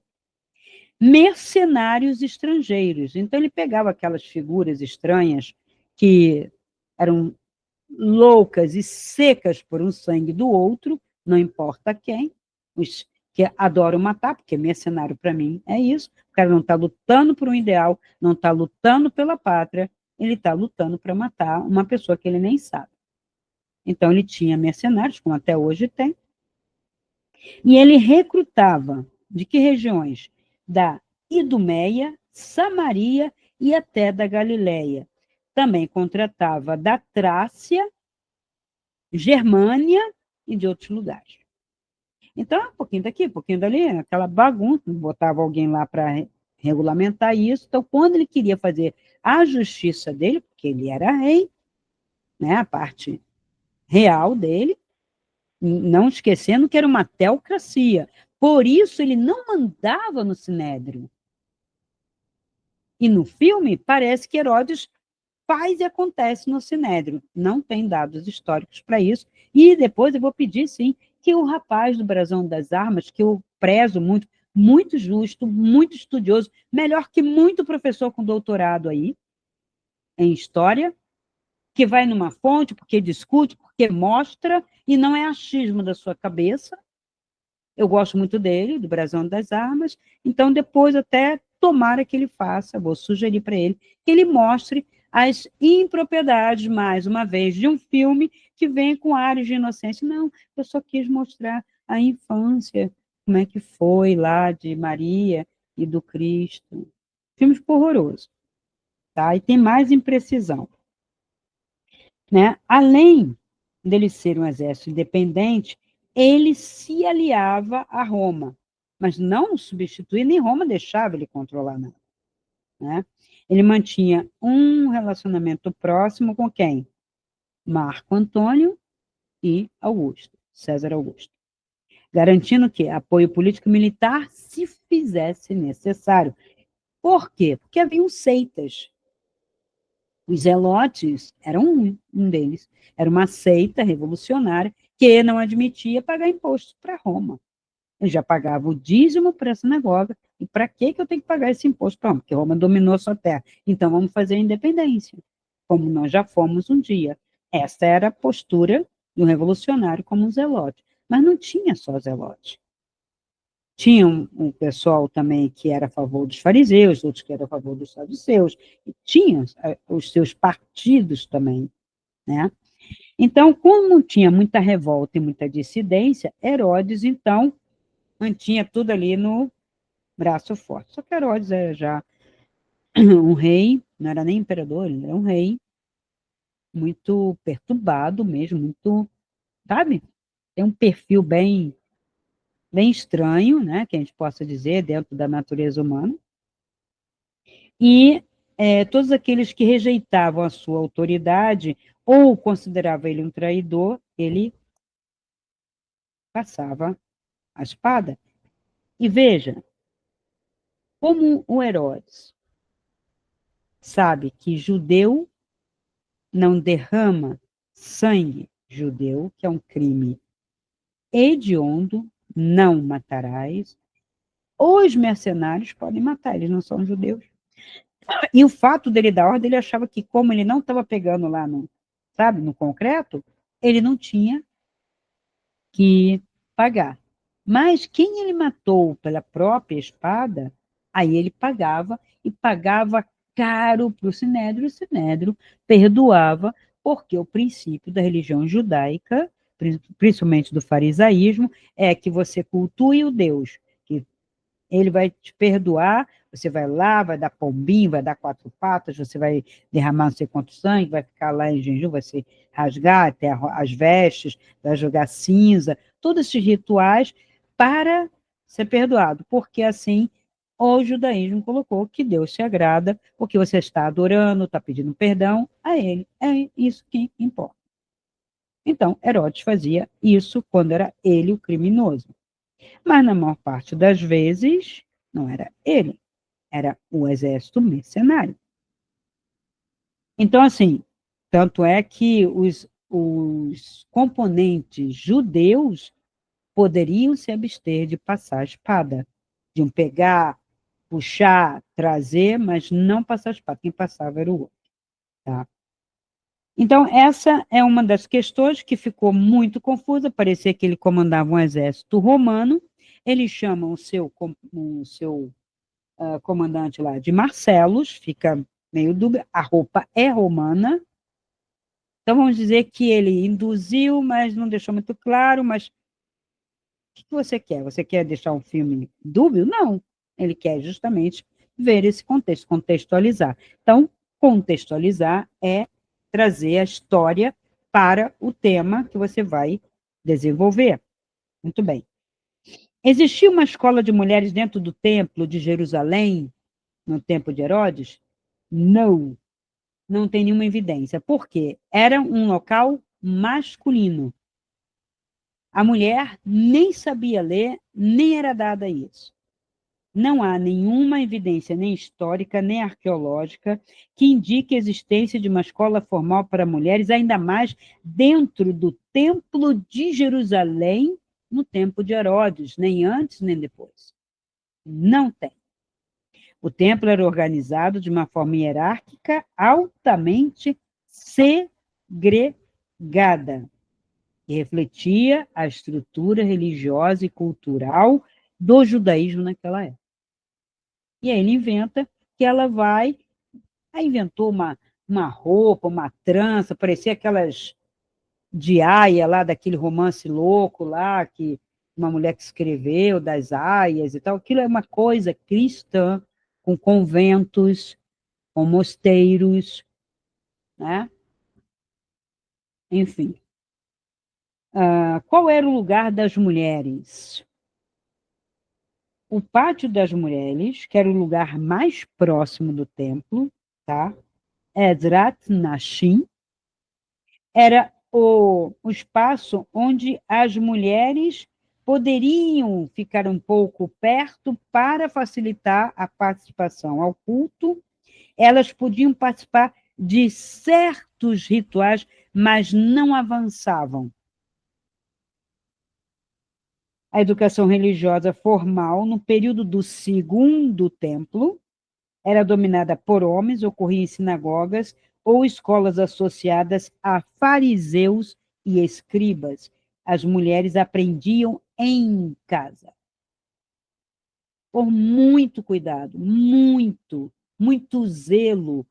S1: mercenários estrangeiros. Então, ele pegava aquelas figuras estranhas que eram loucas e secas por um sangue do outro, não importa quem, os que adoram matar, porque mercenário para mim é isso, o cara não está lutando por um ideal, não está lutando pela pátria, ele está lutando para matar uma pessoa que ele nem sabe. Então, ele tinha mercenários, como até hoje tem, e ele recrutava de que regiões? Da Idumeia, Samaria e até da Galileia. Também contratava da Trácia, Germânia e de outros lugares. Então, um pouquinho daqui, um pouquinho dali, aquela bagunça, botava alguém lá para regulamentar isso. Então, quando ele queria fazer a justiça dele, porque ele era rei, né, a parte real dele, não esquecendo que era uma teocracia. Por isso, ele não mandava no Sinédrio. E no filme, parece que Herodes faz e acontece no Sinédrio. Não tem dados históricos para isso. E depois eu vou pedir, sim, que o rapaz do Brasão das Armas, que eu prezo muito, muito justo, muito estudioso, melhor que muito professor com doutorado aí, em História, que vai numa fonte, porque discute, porque mostra, e não é achismo da sua cabeça. Eu gosto muito dele, do Brasão das Armas, então depois até tomara que ele faça, vou sugerir para ele, que ele mostre as impropriedades, mais uma vez, de um filme que vem com áreas de inocência. Não, eu só quis mostrar a infância, como é que foi lá de Maria e do Cristo. O filme ficou horroroso, tá? E tem mais imprecisão, né? Além dele ser um exército independente, ele se aliava a Roma, mas não substituía, nem Roma deixava ele controlar nada, né? Ele mantinha um relacionamento próximo com quem? Marco Antônio e Augusto, César Augusto, garantindo que apoio político e militar se fizesse necessário. Por quê? Porque haviam seitas. Os zelotes eram um deles. Era uma seita revolucionária que não admitia pagar imposto para Roma. Ele já pagava o dízimo para a sinagoga. E para que eu tenho que pagar esse imposto para Roma? Porque Roma dominou a sua terra. Então vamos fazer a independência, como nós já fomos um dia. Essa era a postura do revolucionário como um zelote. Mas não tinha só Zelote. Tinha um pessoal também que era a favor dos fariseus, outros que eram a favor dos saduceus, e tinha os seus partidos também, né? Então, como tinha muita revolta e muita dissidência, Herodes, então, mantinha tudo ali no braço forte. Só que Herodes era já um rei, não era nem imperador, ele era um rei muito perturbado mesmo, muito, sabe? Tem um perfil bem estranho, né, que a gente possa dizer, dentro da natureza humana. E todos aqueles que rejeitavam a sua autoridade ou consideravam ele um traidor, ele passava a espada. E veja, como o Herodes sabe que judeu não derrama sangue, judeu, que é um crime hediondo, não matarás, os mercenários podem matar, eles não são judeus. E o fato dele dar ordem, ele achava que como ele não estava pegando lá no, sabe, no concreto, ele não tinha que pagar. Mas quem ele matou pela própria espada, aí ele pagava, e pagava caro para o Sinédrio perdoava, porque o princípio da religião judaica, principalmente do farisaísmo, é que você cultue o Deus, que ele vai te perdoar, você vai lá, vai dar pombinho, vai dar quatro patas, você vai derramar não sei quanto sangue, vai ficar lá em jejum, vai se rasgar até as vestes, vai jogar cinza, todos esses rituais para ser perdoado, porque assim o judaísmo colocou que Deus se agrada, porque você está adorando, está pedindo perdão a ele, é isso que importa. Então, Herodes fazia isso quando era ele o criminoso. Mas, na maior parte das vezes, não era ele, era o exército mercenário. Então, assim, tanto é que os componentes judeus poderiam se abster de passar a espada, de um pegar, puxar, trazer, mas não passar a espada. Quem passava era o outro. Tá? Então, essa é uma das questões que ficou muito confusa, parecia que ele comandava um exército romano, eles chamam o seu comandante lá de Marcelos, fica meio dúbio, a roupa é romana, então vamos dizer que ele induziu, mas não deixou muito claro, mas o que você quer? Você quer deixar um filme dúbio? Não, ele quer justamente ver esse contexto, contextualizar. Então, contextualizar é trazer a história para o tema que você vai desenvolver. Muito bem. Existia uma escola de mulheres dentro do templo de Jerusalém, no tempo de Herodes? Não, não tem nenhuma evidência. Por quê? Era um local masculino. A mulher nem sabia ler, nem era dada isso. Não há nenhuma evidência, nem histórica, nem arqueológica, que indique a existência de uma escola formal para mulheres, ainda mais dentro do Templo de Jerusalém, no tempo de Herodes, nem antes nem depois. Não tem. O templo era organizado de uma forma hierárquica altamente segregada, que refletia a estrutura religiosa e cultural do judaísmo naquela época. E aí ele inventa que ela vai... Aí inventou uma roupa, uma trança, parecia aquelas de Aia, lá daquele romance louco lá, que uma mulher que escreveu, das aias e tal. Aquilo é uma coisa cristã, com conventos, com mosteiros, né? Enfim. Qual era o lugar das mulheres? O pátio das mulheres, que era o lugar mais próximo do templo, tá? Ezrat Nashim, era o espaço onde as mulheres poderiam ficar um pouco perto para facilitar a participação ao culto. Elas podiam participar de certos rituais, mas não avançavam. A educação religiosa formal, no período do Segundo Templo, era dominada por homens, ocorria em sinagogas ou escolas associadas a fariseus e escribas. as mulheres aprendiam em casa. Por muito cuidado, muito zelo.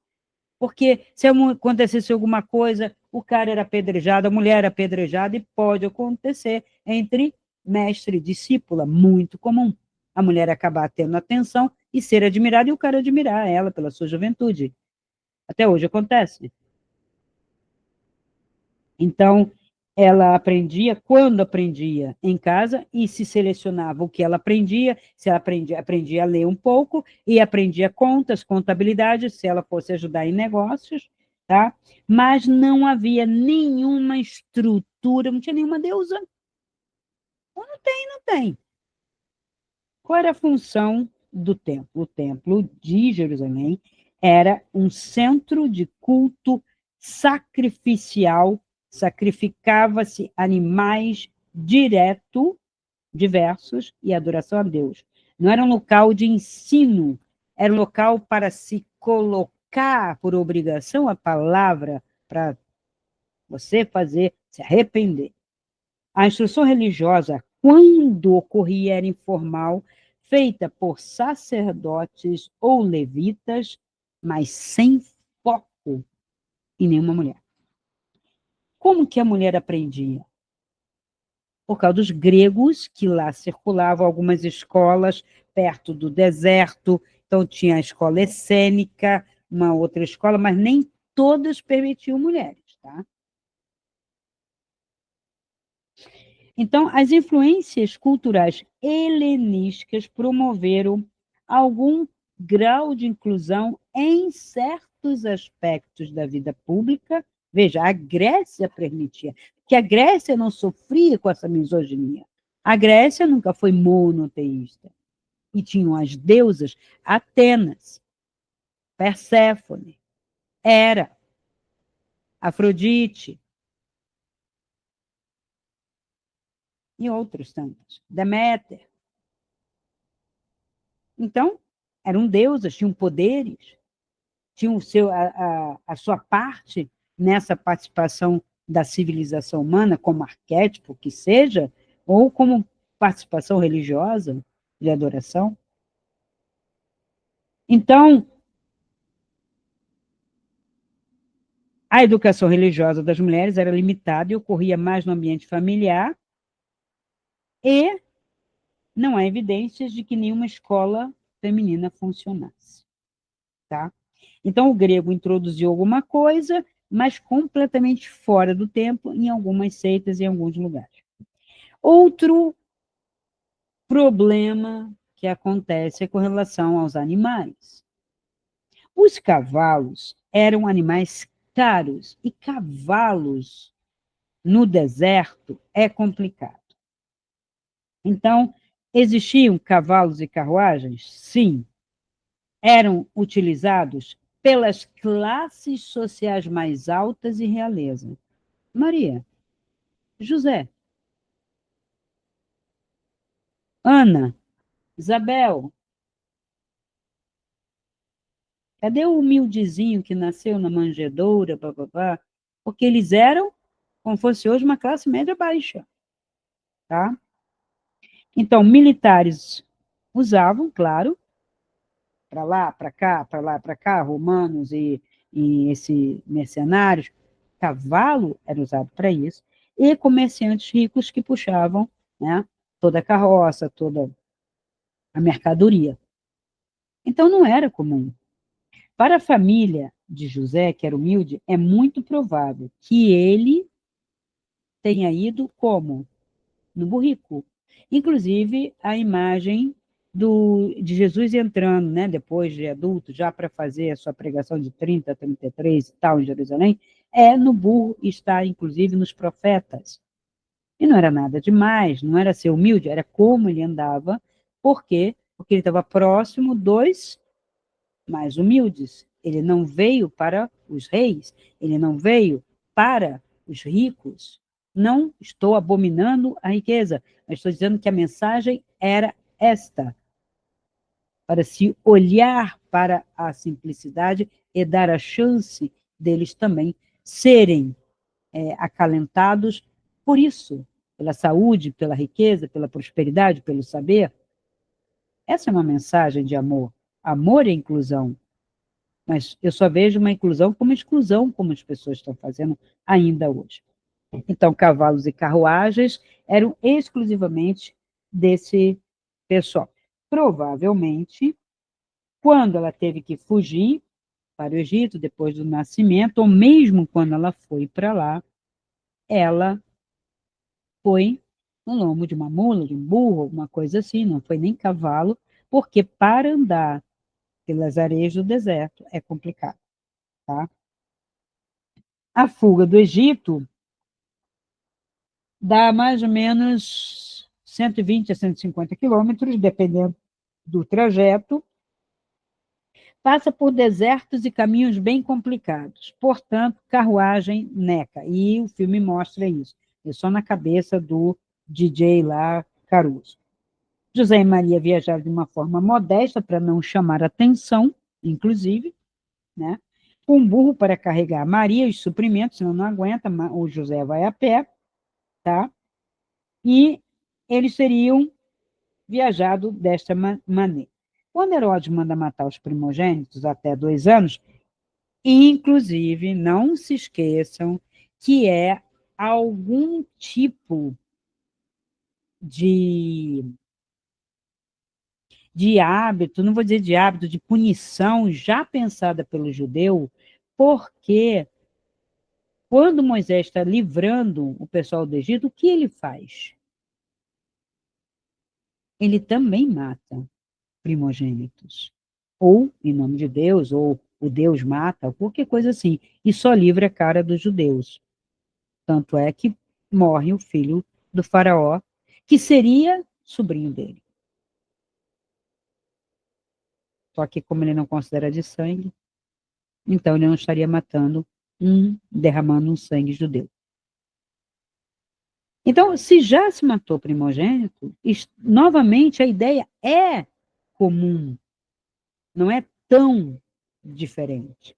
S1: Porque se acontecesse alguma coisa, o cara era apedrejado, a mulher era apedrejada, e pode acontecer entre mestre e discípula, muito comum. A mulher acabar tendo atenção e ser admirada, e o cara admirar ela pela sua juventude. Até hoje acontece. Então, ela aprendia, quando aprendia em casa, e se selecionava o que ela aprendia, se ela aprendia a ler um pouco, e aprendia contas, contabilidade, se ela fosse ajudar em negócios, tá? Mas não havia nenhuma estrutura, não tinha nenhuma deusa. Não tem, não tem. Qual era a função do templo? O templo de Jerusalém era um centro de culto sacrificial, sacrificava-se animais diversos, e adoração a Deus. Não era um local de ensino, era um local para se colocar por obrigação a palavra, para você fazer, se arrepender. A instrução religiosa, quando ocorria, era informal, feita por sacerdotes ou levitas, mas sem foco em nenhuma mulher. Como que a mulher aprendia? Por causa dos gregos, que lá circulavam algumas escolas perto do deserto, então tinha a escola essênica, uma outra escola, mas nem todas permitiam mulheres, tá? Então, as influências culturais helenísticas promoveram algum grau de inclusão em certos aspectos da vida pública. Veja, a Grécia permitia, que a Grécia não sofria com essa misoginia. A Grécia nunca foi monoteísta. E tinham as deusas Atenas, Perséfone, Hera, Afrodite e outros tantos, Deméter. Então, eram deusas, tinham poderes, tinham a sua parte nessa participação da civilização humana, como arquétipo que seja, ou como participação religiosa de adoração. Então, a educação religiosa das mulheres era limitada e ocorria mais no ambiente familiar, e não há evidências de que nenhuma escola feminina funcionasse. Tá? Então, o grego introduziu alguma coisa, mas completamente fora do tempo, em algumas seitas e em alguns lugares. Outro problema que acontece é com relação aos animais. Os cavalos eram animais caros, e cavalos no deserto é complicado. Então, existiam cavalos e carruagens? Sim. Eram utilizados pelas classes sociais mais altas e realeza. Maria, José, Ana, Isabel, cadê o humildezinho que nasceu na manjedoura, papapá? Porque eles eram, como fosse hoje, uma classe média baixa. Tá? Então, militares usavam, claro, para lá, para cá, para lá, para cá, romanos e esses mercenários. Cavalo era usado para isso, e comerciantes ricos que puxavam, né, toda a carroça, toda a mercadoria. Então, não era comum. Para a família de José, que era humilde, é muito provável que ele tenha ido como? No burrico. Inclusive, a imagem de Jesus entrando, né, depois de adulto, já para fazer a sua pregação de 30 a 33 e tal, em Jerusalém, é no burro, e está, inclusive, nos profetas. E não era nada demais, não era ser humilde, era como ele andava. Por quê? Porque ele estava próximo dos mais humildes. Ele não veio para os reis, ele não veio para os ricos. Não estou abominando a riqueza, mas estou dizendo que a mensagem era esta, para se olhar para a simplicidade e dar a chance deles também serem acalentados por isso. pela saúde, pela riqueza, pela prosperidade, pelo saber. Essa é uma mensagem de amor. Amor é inclusão. Mas eu só vejo uma inclusão como exclusão, como as pessoas estão fazendo ainda hoje. Então, cavalos e carruagens eram exclusivamente desse pessoal. Provavelmente, quando ela teve que fugir para o Egito, depois do nascimento, ou mesmo quando ela foi para lá, ela foi no lombo de uma mula, de um burro, alguma coisa assim, não foi nem cavalo, porque para andar pelas areias do deserto é complicado. Tá? A fuga do Egito dá mais ou menos 120 a 150 quilômetros, dependendo do trajeto, passa por desertos e caminhos bem complicados. Portanto, carruagem neca. E o filme mostra isso. É só na cabeça do DJ lá, Caruso. José e Maria viajaram de uma forma modesta para não chamar atenção, inclusive, né? Com um burro para carregar Maria os suprimentos, senão não aguenta, o José vai a pé, tá? E eles teriam viajado desta maneira. Quando Herodes manda matar os primogênitos até 2 anos, inclusive, não se esqueçam que é algum tipo de, de hábito, não vou dizer de hábito, de punição já pensada pelo judeu, porque quando Moisés está livrando o pessoal do Egito, o que ele faz? Ele também mata primogênitos. Ou, em nome de Deus, ou o Deus mata, qualquer coisa assim. E só livra a cara dos judeus. Tanto é que morre o filho do faraó, que seria sobrinho dele. Só que como ele não considera de sangue, então ele não estaria matando derramando um sangue judeu. Então, se já se matou primogênito, novamente a ideia é comum, não é tão diferente.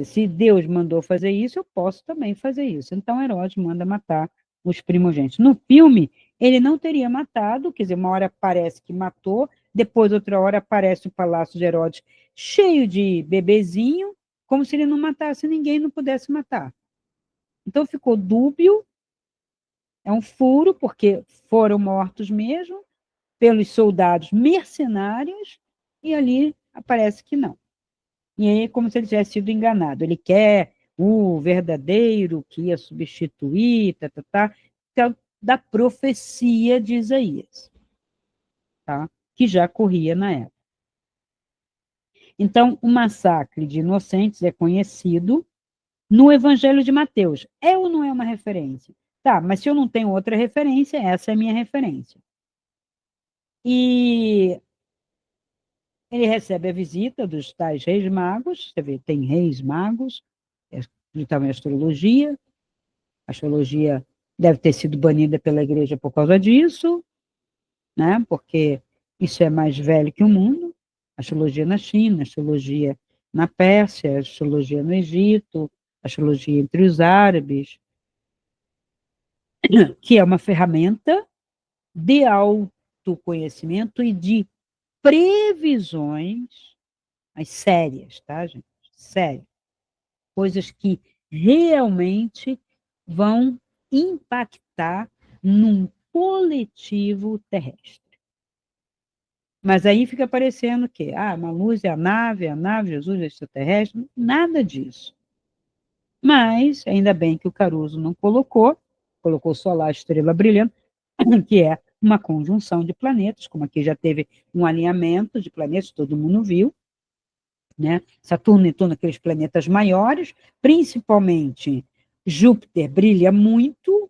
S1: Se Deus mandou fazer isso, eu posso também fazer isso. Então, Herodes manda matar os primogênitos. No filme, ele não teria matado, quer dizer, uma hora parece que matou, depois, outra hora, aparece o palácio de Herodes cheio de bebezinho, como se ele não matasse ninguém, não pudesse matar. Então, ficou dúbio, é um furo, porque foram mortos mesmo, pelos soldados mercenários, e ali aparece que não. E aí, como se ele tivesse sido enganado. Ele quer o verdadeiro que ia substituir, que é da profecia de Isaías, tá? Que já corria na época. Então, o massacre de inocentes é conhecido no Evangelho de Mateus. É ou não é uma referência? Tá, mas se eu não tenho outra referência, essa é a minha referência. E ele recebe a visita dos tais reis magos, você vê, tem reis magos, também a astrologia deve ter sido banida pela igreja por causa disso, né? Porque isso é mais velho que o mundo, astrologia na China, astrologia na Pérsia, astrologia no Egito, astrologia entre os árabes, que é uma ferramenta de autoconhecimento e de previsões, mas sérias, tá, gente? Sérias. Coisas que realmente vão impactar num coletivo terrestre. Mas aí fica parecendo que uma luz é a nave, Jesus é extraterrestre, nada disso. Mas, ainda bem que o Caruso não colocou só lá a estrela brilhante, que é uma conjunção de planetas, como aqui já teve um alinhamento de planetas, todo mundo viu, né? Saturno e Netuno, aqueles planetas maiores, principalmente Júpiter brilha muito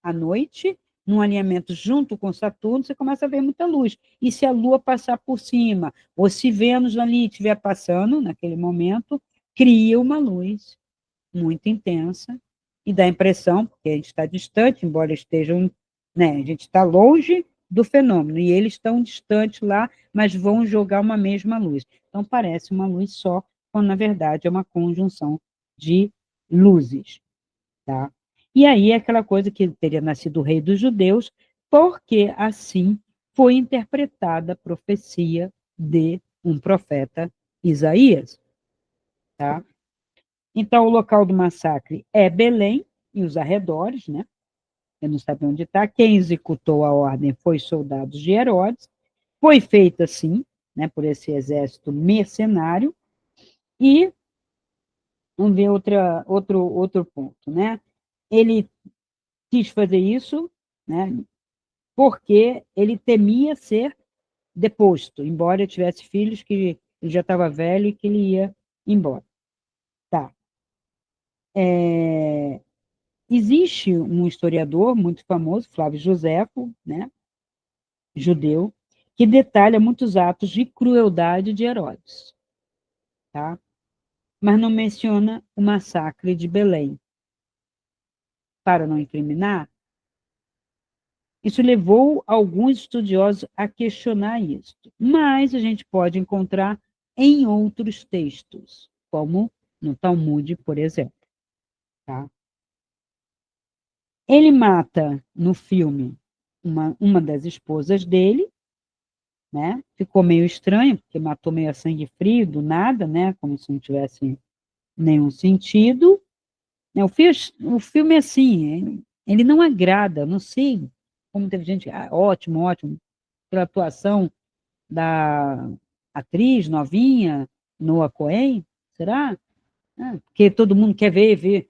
S1: à noite, num alinhamento junto com Saturno, você começa a ver muita luz. E se a Lua passar por cima, ou se Vênus ali estiver passando, naquele momento, cria uma luz muito intensa e dá a impressão, porque a gente está distante, embora estejam, né, a gente está longe do fenômeno, e eles estão distantes lá, mas vão jogar uma mesma luz. Então, parece uma luz só, quando, na verdade, é uma conjunção de luzes. Tá? E aí aquela coisa que ele teria nascido o rei dos judeus, porque assim foi interpretada a profecia de um profeta Isaías. Tá? Então, o local do massacre é Belém e os arredores, né? Eu não sabia onde está. Quem executou a ordem foi soldados de Herodes. Foi feito assim, né, por esse exército mercenário. E vamos ver outro ponto, né? Ele quis fazer isso, né, porque ele temia ser deposto, embora ele tivesse filhos que ele já estava velho e que ele ia embora. Tá. Existe um historiador muito famoso, Flávio Joséfo, né, judeu, que detalha muitos atos de crueldade de Herodes, tá? Mas não menciona o massacre de Belém. Para não incriminar, isso levou alguns estudiosos a questionar isso, mas a gente pode encontrar em outros textos, como no Talmud, por exemplo. Tá? Ele mata, no filme, uma das esposas dele, né? Ficou meio estranho, porque matou meio a sangue frio, do nada, né? Como se não tivesse nenhum sentido. O filme é assim, ele não agrada, não sei como teve gente, ótimo, ótimo, pela atuação da atriz novinha, Noah Cohen, será? Porque todo mundo quer ver.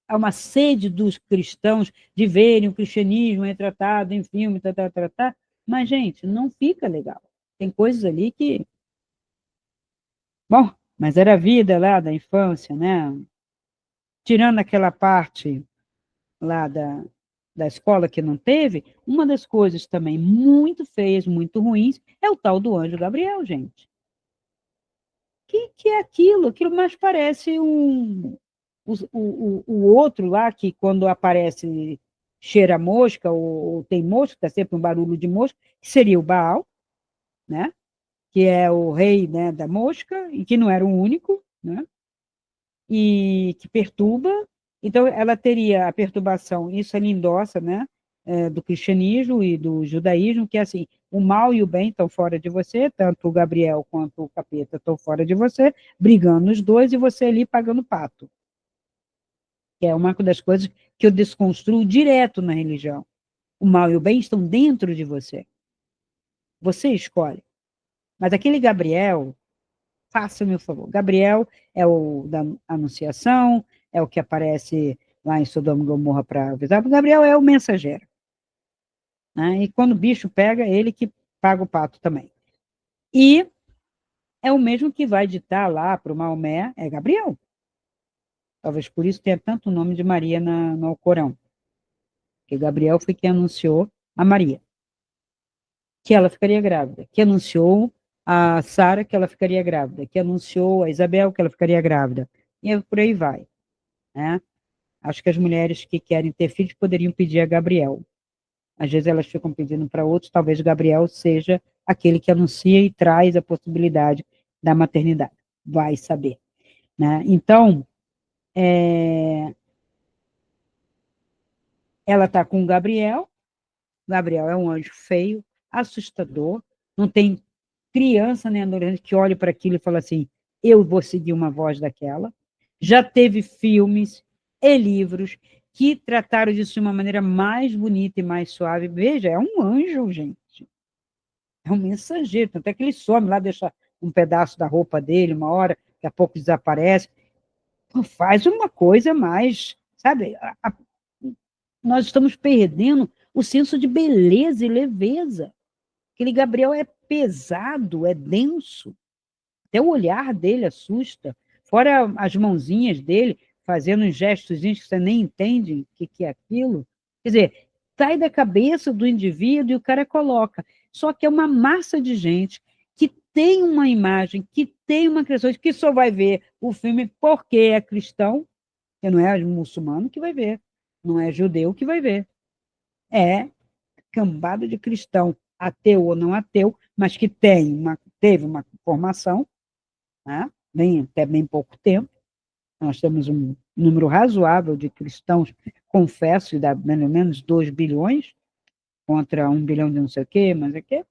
S1: Há uma sede dos cristãos de verem o cristianismo retratado em filme, mas, gente, não fica legal. Tem coisas ali que... Bom, mas era a vida lá da infância, né? Tirando aquela parte lá da escola que não teve, uma das coisas também muito feias, muito ruins, é o tal do anjo Gabriel, gente. Que é aquilo? Aquilo mais parece o outro lá, que quando aparece cheira mosca, ou tem mosca, está sempre um barulho de mosca, que seria o Baal, né? Que é o rei, né, da mosca, e que não era o único, né? E que perturba. Então, ela teria a perturbação, isso ele endossa, né? Do cristianismo e do judaísmo, que é assim, o mal e o bem estão fora de você, tanto o Gabriel quanto o capeta estão fora de você, brigando os dois, e você ali pagando pato. Que é uma das coisas que eu desconstruo direto na religião. O mal e o bem estão dentro de você. Você escolhe. Mas aquele Gabriel, faça o meu favor. Gabriel é o da Anunciação, é o que aparece lá em Sodoma e Gomorra para avisar. O Gabriel é o mensageiro. Né? E quando o bicho pega, é ele que paga o pato também. E é o mesmo que vai ditar lá para o Maomé, é Gabriel. Talvez por isso tenha tanto nome de Maria no Alcorão. Porque Gabriel foi quem anunciou a Maria que ela ficaria grávida, que anunciou a Sara que ela ficaria grávida, que anunciou a Isabel que ela ficaria grávida, e por aí vai. Né? Acho que as mulheres que querem ter filhos poderiam pedir a Gabriel. Às vezes elas ficam pedindo para outros, talvez Gabriel seja aquele que anuncia e traz a possibilidade da maternidade. Vai saber. Né? Então, ela está com o Gabriel. Gabriel é um anjo feio, assustador, não tem criança nem adolescente que olhe para aquilo e fala assim, eu vou seguir uma voz daquela. Já teve filmes e livros que trataram disso de uma maneira mais bonita e mais suave. Veja, é um anjo, gente. É um mensageiro, tanto é que ele some lá, deixa um pedaço da roupa dele, uma hora, daqui a pouco desaparece. Então, faz uma coisa mais, sabe? Nós estamos perdendo o senso de beleza e leveza. Aquele Gabriel é pesado, é denso. Até o olhar dele assusta. Fora as mãozinhas dele, fazendo uns gestos que você nem entende o que é aquilo. Quer dizer, sai da cabeça do indivíduo e o cara coloca. Só que é uma massa de gente que tem uma imagem, que tem uma criação, que só vai ver o filme porque é cristão, que não é muçulmano que vai ver, não é judeu que vai ver. É cambada de cristão, ateu ou não ateu, mas que teve uma formação, né? Até bem pouco tempo. Nós temos número razoável de cristãos confessos, dá pelo menos 2 bilhões, contra 1 bilhão de não sei o quê, mas é que,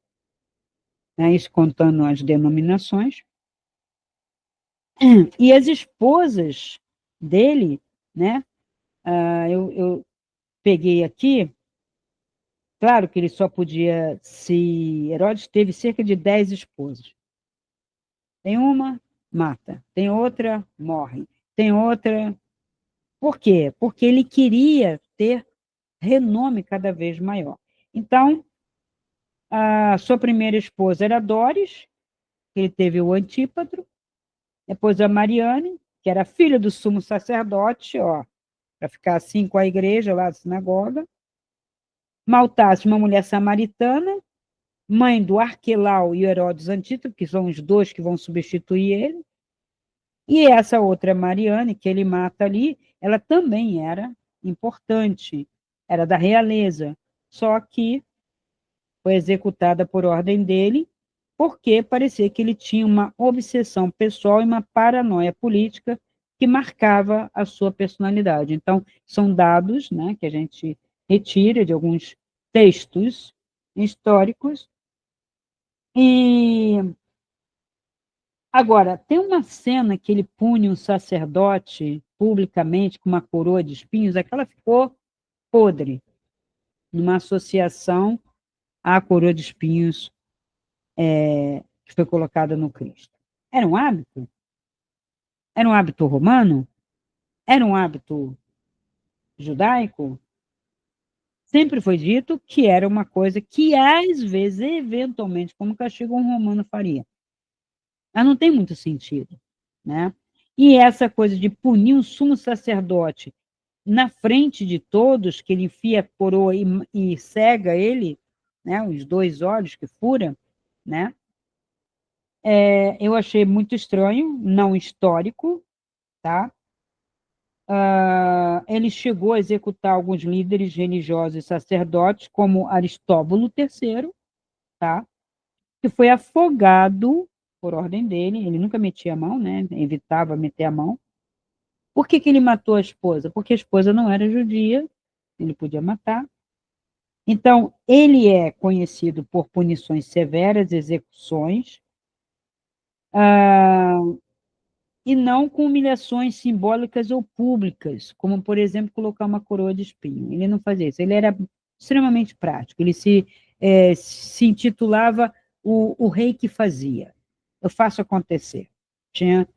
S1: né, isso contando as denominações. E as esposas dele, né, eu peguei aqui, claro que ele só podia se... Herodes teve cerca de 10 esposas. Tem uma, mata. Tem outra, morre. Tem outra... Por quê? Porque ele queria ter renome cada vez maior. Então, a sua primeira esposa era Doris, ele teve o Antípatro, depois a Mariane, que era filha do sumo sacerdote, ó, para ficar assim com a igreja lá da sinagoga. Maltasse, uma mulher samaritana, mãe do Arquelau e o Herodes Antípatro, que são os dois que vão substituir ele. E essa outra Mariane, que ele mata ali, ela também era importante, era da realeza, só que foi executada por ordem dele, porque parecia que ele tinha uma obsessão pessoal e uma paranoia política que marcava a sua personalidade. Então, são dados, né, que a gente retira de alguns textos históricos. E agora, tem uma cena que ele pune um sacerdote publicamente com uma coroa de espinhos, aquela ficou podre, numa associação à coroa de espinhos que foi colocada no Cristo. Era um hábito? Era um hábito romano? Era um hábito judaico? Sempre foi dito que era uma coisa que, às vezes, eventualmente, como castigo, um romano faria. Mas não tem muito sentido, né? E essa coisa de punir um sumo sacerdote na frente de todos, que ele enfia a coroa e cega ele, né, os 2 olhos que fura, né? Eu achei muito estranho, não histórico, tá? Ele chegou a executar alguns líderes religiosos e sacerdotes, como Aristóbulo III, tá? Que foi afogado por ordem dele, ele nunca metia a mão, né? Evitava meter a mão. Por que ele matou a esposa? Porque a esposa não era judia, ele podia matar. Então, ele é conhecido por punições severas, execuções, e não com humilhações simbólicas ou públicas, como, por exemplo, colocar uma coroa de espinho. Ele não fazia isso, ele era extremamente prático, ele se intitulava o rei que fazia. Eu faço acontecer. Tinha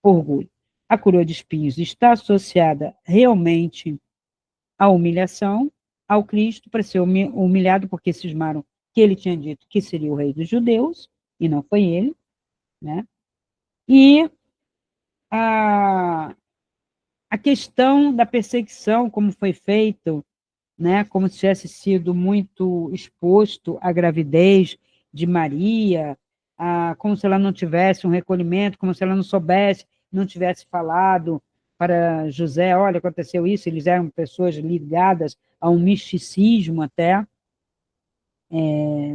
S1: orgulho. A coroa de espinhos está associada realmente à humilhação, ao Cristo, para ser humilhado, porque cismaram que ele tinha dito que seria o rei dos judeus, e não foi ele, né? E a, a questão da perseguição, como foi feito, né, como se tivesse sido muito exposto à gravidez de Maria, como se ela não tivesse um recolhimento, como se ela não soubesse, não tivesse falado para José, olha, aconteceu isso, eles eram pessoas ligadas a um misticismo até,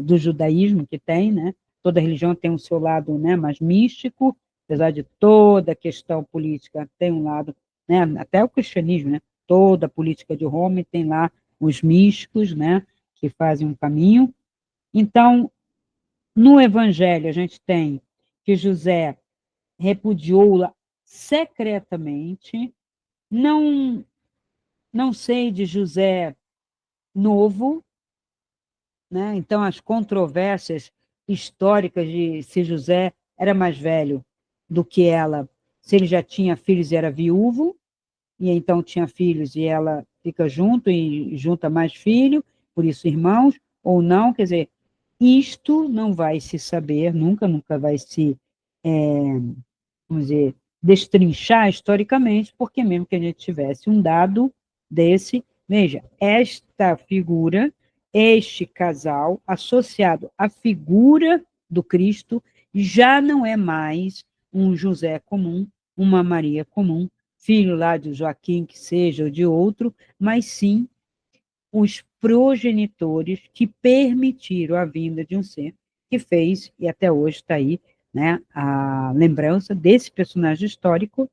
S1: do judaísmo que tem, né? Toda religião tem o seu lado, né, mais místico, apesar de toda a questão política tem um lado, né, até o cristianismo, né? Toda a política de Roma tem lá os místicos, né, que fazem um caminho. Então, no Evangelho, a gente tem que José repudiou-la secretamente. Não, não sei de José novo, né? Então, as controvérsias históricas de se José era mais velho do que ela, se ele já tinha filhos e era viúvo, e então tinha filhos e ela fica junto e junta mais filho, por isso irmãos, ou não, quer dizer, isto não vai se saber, nunca vai se, vamos dizer, destrinchar historicamente, porque mesmo que a gente tivesse um dado desse, veja, esta figura, este casal, associado à figura do Cristo, já não é mais um José comum, uma Maria comum, filho lá de Joaquim, que seja, ou de outro, mas sim os progenitores que permitiram a vinda de um ser que fez, e até hoje está aí, né, a lembrança desse personagem histórico,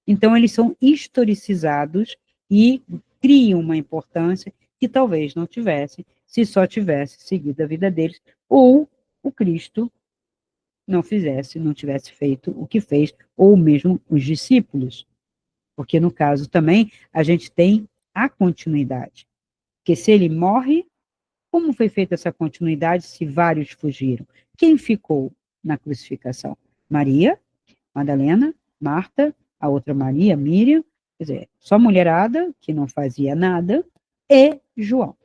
S1: Então, eles são historicizados e criam uma importância que talvez não tivesse se só tivesse seguido a vida deles, ou o Cristo não tivesse feito o que fez, ou mesmo os discípulos. Porque, no caso também, a gente tem a continuidade. Porque se ele morre, como foi feita essa continuidade se vários fugiram? Quem ficou na crucificação? Maria, Madalena, Marta, a outra Maria, Miriam, quer dizer, só mulherada, que não fazia nada, e João.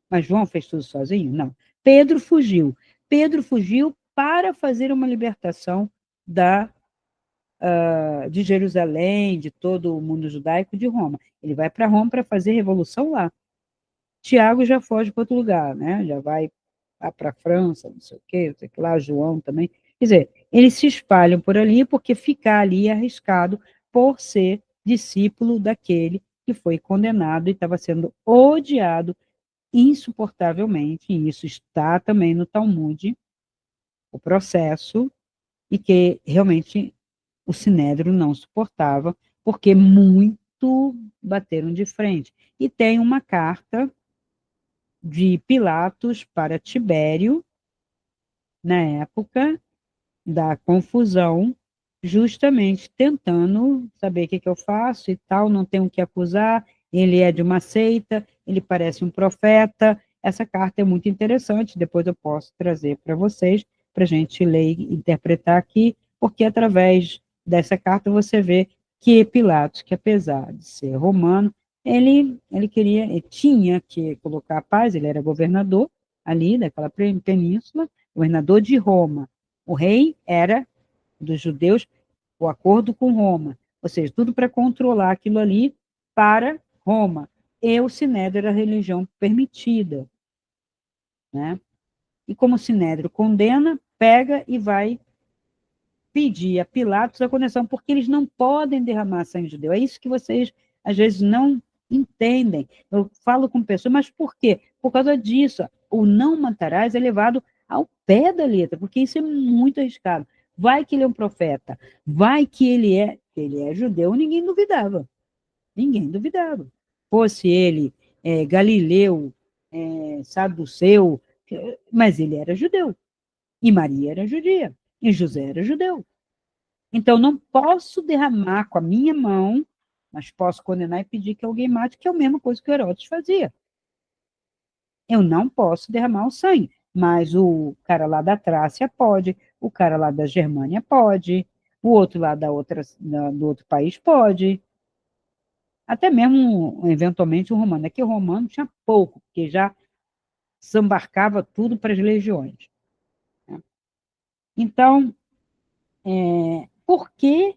S1: Mas João fez tudo sozinho? Não. Pedro fugiu. Pedro fugiu para fazer uma libertação de Jerusalém, de todo o mundo judaico, de Roma. Ele vai para Roma para fazer revolução lá. Tiago já foge para outro lugar, né? Já vai para a França, não sei o que lá, João também. Quer dizer, eles se espalham por ali porque ficar ali é arriscado por ser discípulo daquele que foi condenado e estava sendo odiado insuportavelmente, e isso está também no Talmud, o processo, e que realmente o Sinédrio não suportava, porque muito bateram de frente. E tem uma carta de Pilatos para Tibério, na época da confusão, justamente tentando saber o que eu faço e tal, não tenho o que acusar, ele é de uma seita, ele parece um profeta. Essa carta é muito interessante, depois eu posso trazer para vocês, para a gente ler e interpretar aqui, porque através dessa carta você vê que Pilatos, que apesar de ser romano, ele tinha que colocar a paz, ele era governador ali daquela península, governador de Roma. O rei era dos judeus o acordo com Roma, ou seja, tudo para controlar aquilo ali para Roma. E o Sinédrio era a religião permitida, né? E como o Sinédrio condena, pega e vai pedir a Pilatos a condenação, porque eles não podem derramar sangue judeu. É isso que vocês, às vezes, não entendem. Eu falo com pessoas, mas por quê? Por causa disso. O não matarás é levado ao pé da letra, porque isso é muito arriscado. Vai que ele é um profeta, vai que ele é judeu, ninguém duvidava. Ninguém duvidava. Fosse ele Galileu, saduceu, mas ele era judeu. E Maria era judia. E José era judeu. Então, não posso derramar com a minha mão, mas posso condenar e pedir que alguém mate, que é a mesma coisa que o Herodes fazia. Eu não posso derramar o sangue, mas o cara lá da Trácia pode, o cara lá da Germânia pode, o outro lá do outro país pode, até mesmo, eventualmente, o romano. É que o romano tinha pouco, porque já desembarcava tudo para as legiões. Né? Então, por que,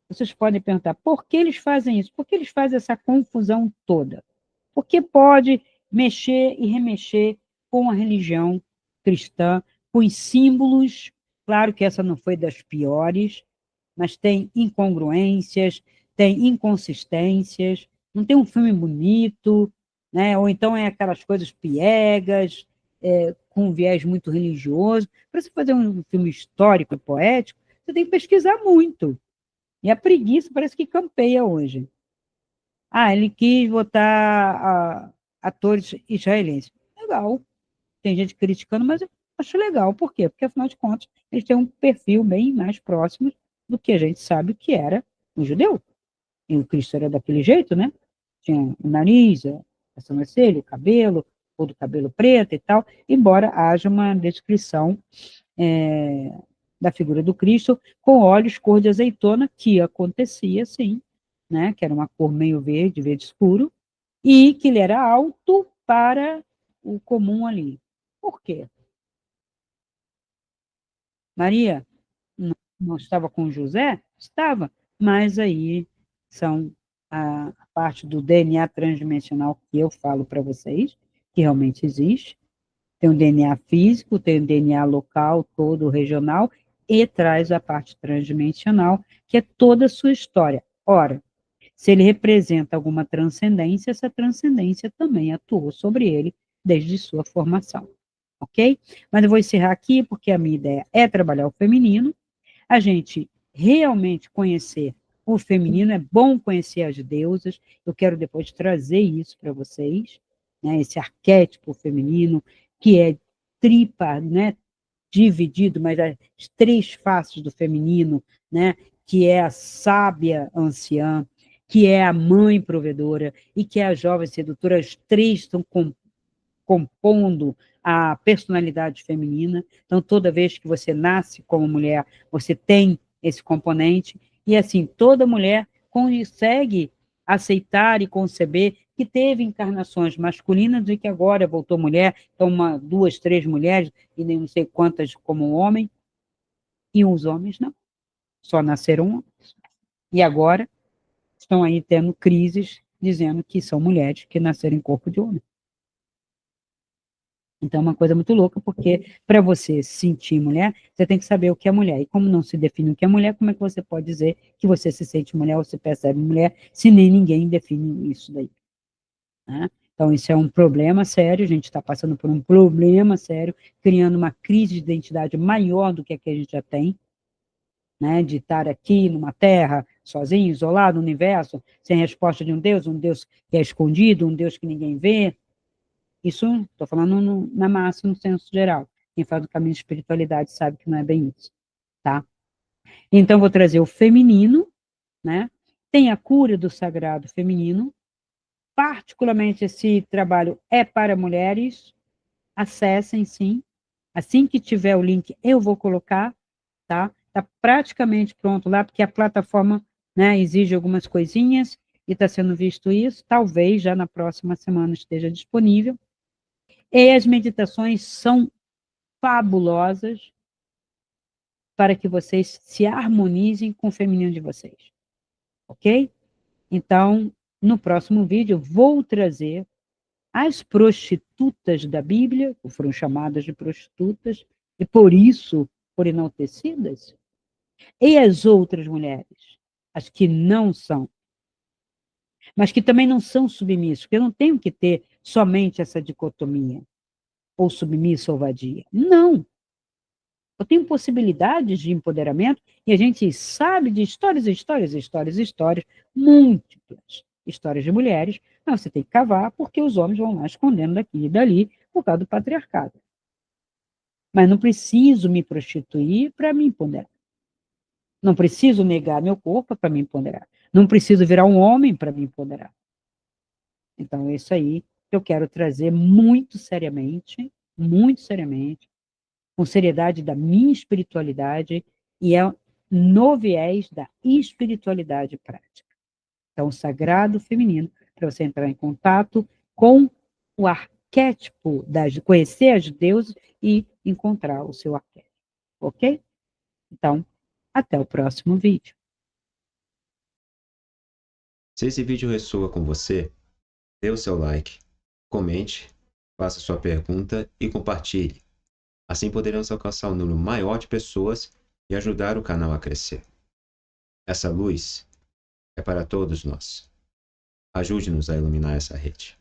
S1: vocês podem perguntar, por que eles fazem isso? Por que eles fazem essa confusão toda? Porque pode mexer e remexer com a religião cristã, com os símbolos. Claro que essa não foi das piores, mas tem incongruências, tem inconsistências, não tem um filme bonito, né? Ou então é aquelas coisas piegas, com um viés muito religioso. Para você fazer um filme histórico e poético, você tem que pesquisar muito. E a preguiça parece que campeia hoje. Ah, ele quis botar atores israelenses. Legal. Tem gente criticando, mas eu acho legal. Por quê? Porque, afinal de contas, eles têm um perfil bem mais próximo do que a gente sabe que era um judeu. E o Cristo era daquele jeito, né? Tinha o nariz, a sobrancelha, o cabelo, ou do cabelo preto e tal, embora haja uma descrição é, da figura do Cristo com olhos cor de azeitona, que acontecia, sim, né? Que era uma cor meio verde, verde escuro, e que ele era alto para o comum ali. Por quê? Maria não estava com José? Estava, mas aí são a parte do DNA transdimensional que eu falo para vocês, que realmente existe. Tem o DNA físico, tem o DNA local, todo regional, e traz a parte transdimensional, que é toda a sua história. Ora, se ele representa alguma transcendência, essa transcendência também atuou sobre ele desde sua formação, ok? Mas eu vou encerrar aqui, porque a minha ideia é trabalhar o feminino, a gente realmente conhecer o feminino, é bom conhecer as deusas, eu quero depois trazer isso para vocês, né, esse arquétipo feminino, que é tripa, né, dividido, mas as 3 faces do feminino, né, que é a sábia anciã, que é a mãe provedora e que é a jovem sedutora, as 3 estão compondo a personalidade feminina. Então, toda vez que você nasce como mulher, você tem esse componente, e assim, toda mulher consegue aceitar e conceber que teve encarnações masculinas e que agora voltou mulher, então 2, 3 mulheres, e nem não sei quantas como homem, e os homens não, só nasceram homens. E agora estão aí tendo crises, dizendo que são mulheres que nasceram em corpo de homem. Então, é uma coisa muito louca, porque para você se sentir mulher, você tem que saber o que é mulher. E como não se define o que é mulher, como é que você pode dizer que você se sente mulher ou se percebe mulher, se nem ninguém define isso daí? Né? Então, isso é um problema sério, a gente está passando por um problema sério, criando uma crise de identidade maior do que a gente já tem, né? De estar aqui numa terra, sozinho, isolado, no universo, sem resposta de um Deus que é escondido, um Deus que ninguém vê. Isso, estou falando na massa, no senso geral. Quem faz o caminho de espiritualidade sabe que não é bem isso, tá? Então, vou trazer o feminino, né? Tem a cura do sagrado feminino. Particularmente, esse trabalho é para mulheres. Acessem, sim. Assim que tiver o link, eu vou colocar, tá? Está praticamente pronto lá, porque a plataforma, né, exige algumas coisinhas e está sendo visto isso. Talvez já na próxima semana esteja disponível. E as meditações são fabulosas para que vocês se harmonizem com o feminino de vocês, ok? Então, no próximo vídeo, eu vou trazer as prostitutas da Bíblia, que foram chamadas de prostitutas, e por isso foram enaltecidas, e as outras mulheres, as que não são, mas que também não são submissas, porque eu não tenho que ter somente essa dicotomia, ou submissa ou vadia. Não, eu tenho possibilidades de empoderamento e a gente sabe de histórias, histórias, histórias, histórias, múltiplas histórias de mulheres, mas você tem que cavar porque os homens vão lá escondendo daqui e dali por causa do patriarcado. Mas não preciso me prostituir para me empoderar. Não preciso negar meu corpo para me empoderar. Não preciso virar um homem para me empoderar. Então, é isso aí que eu quero trazer muito seriamente, com seriedade da minha espiritualidade e é no viés da espiritualidade prática. Então, o sagrado feminino, para você entrar em contato com o arquétipo, conhecer as deusas e encontrar o seu arquétipo, ok? Então, até o próximo vídeo.
S2: Se esse vídeo ressoa com você, dê o seu like, comente, faça sua pergunta e compartilhe. Assim poderemos alcançar um número maior de pessoas e ajudar o canal a crescer. Essa luz é para todos nós. Ajude-nos a iluminar essa rede.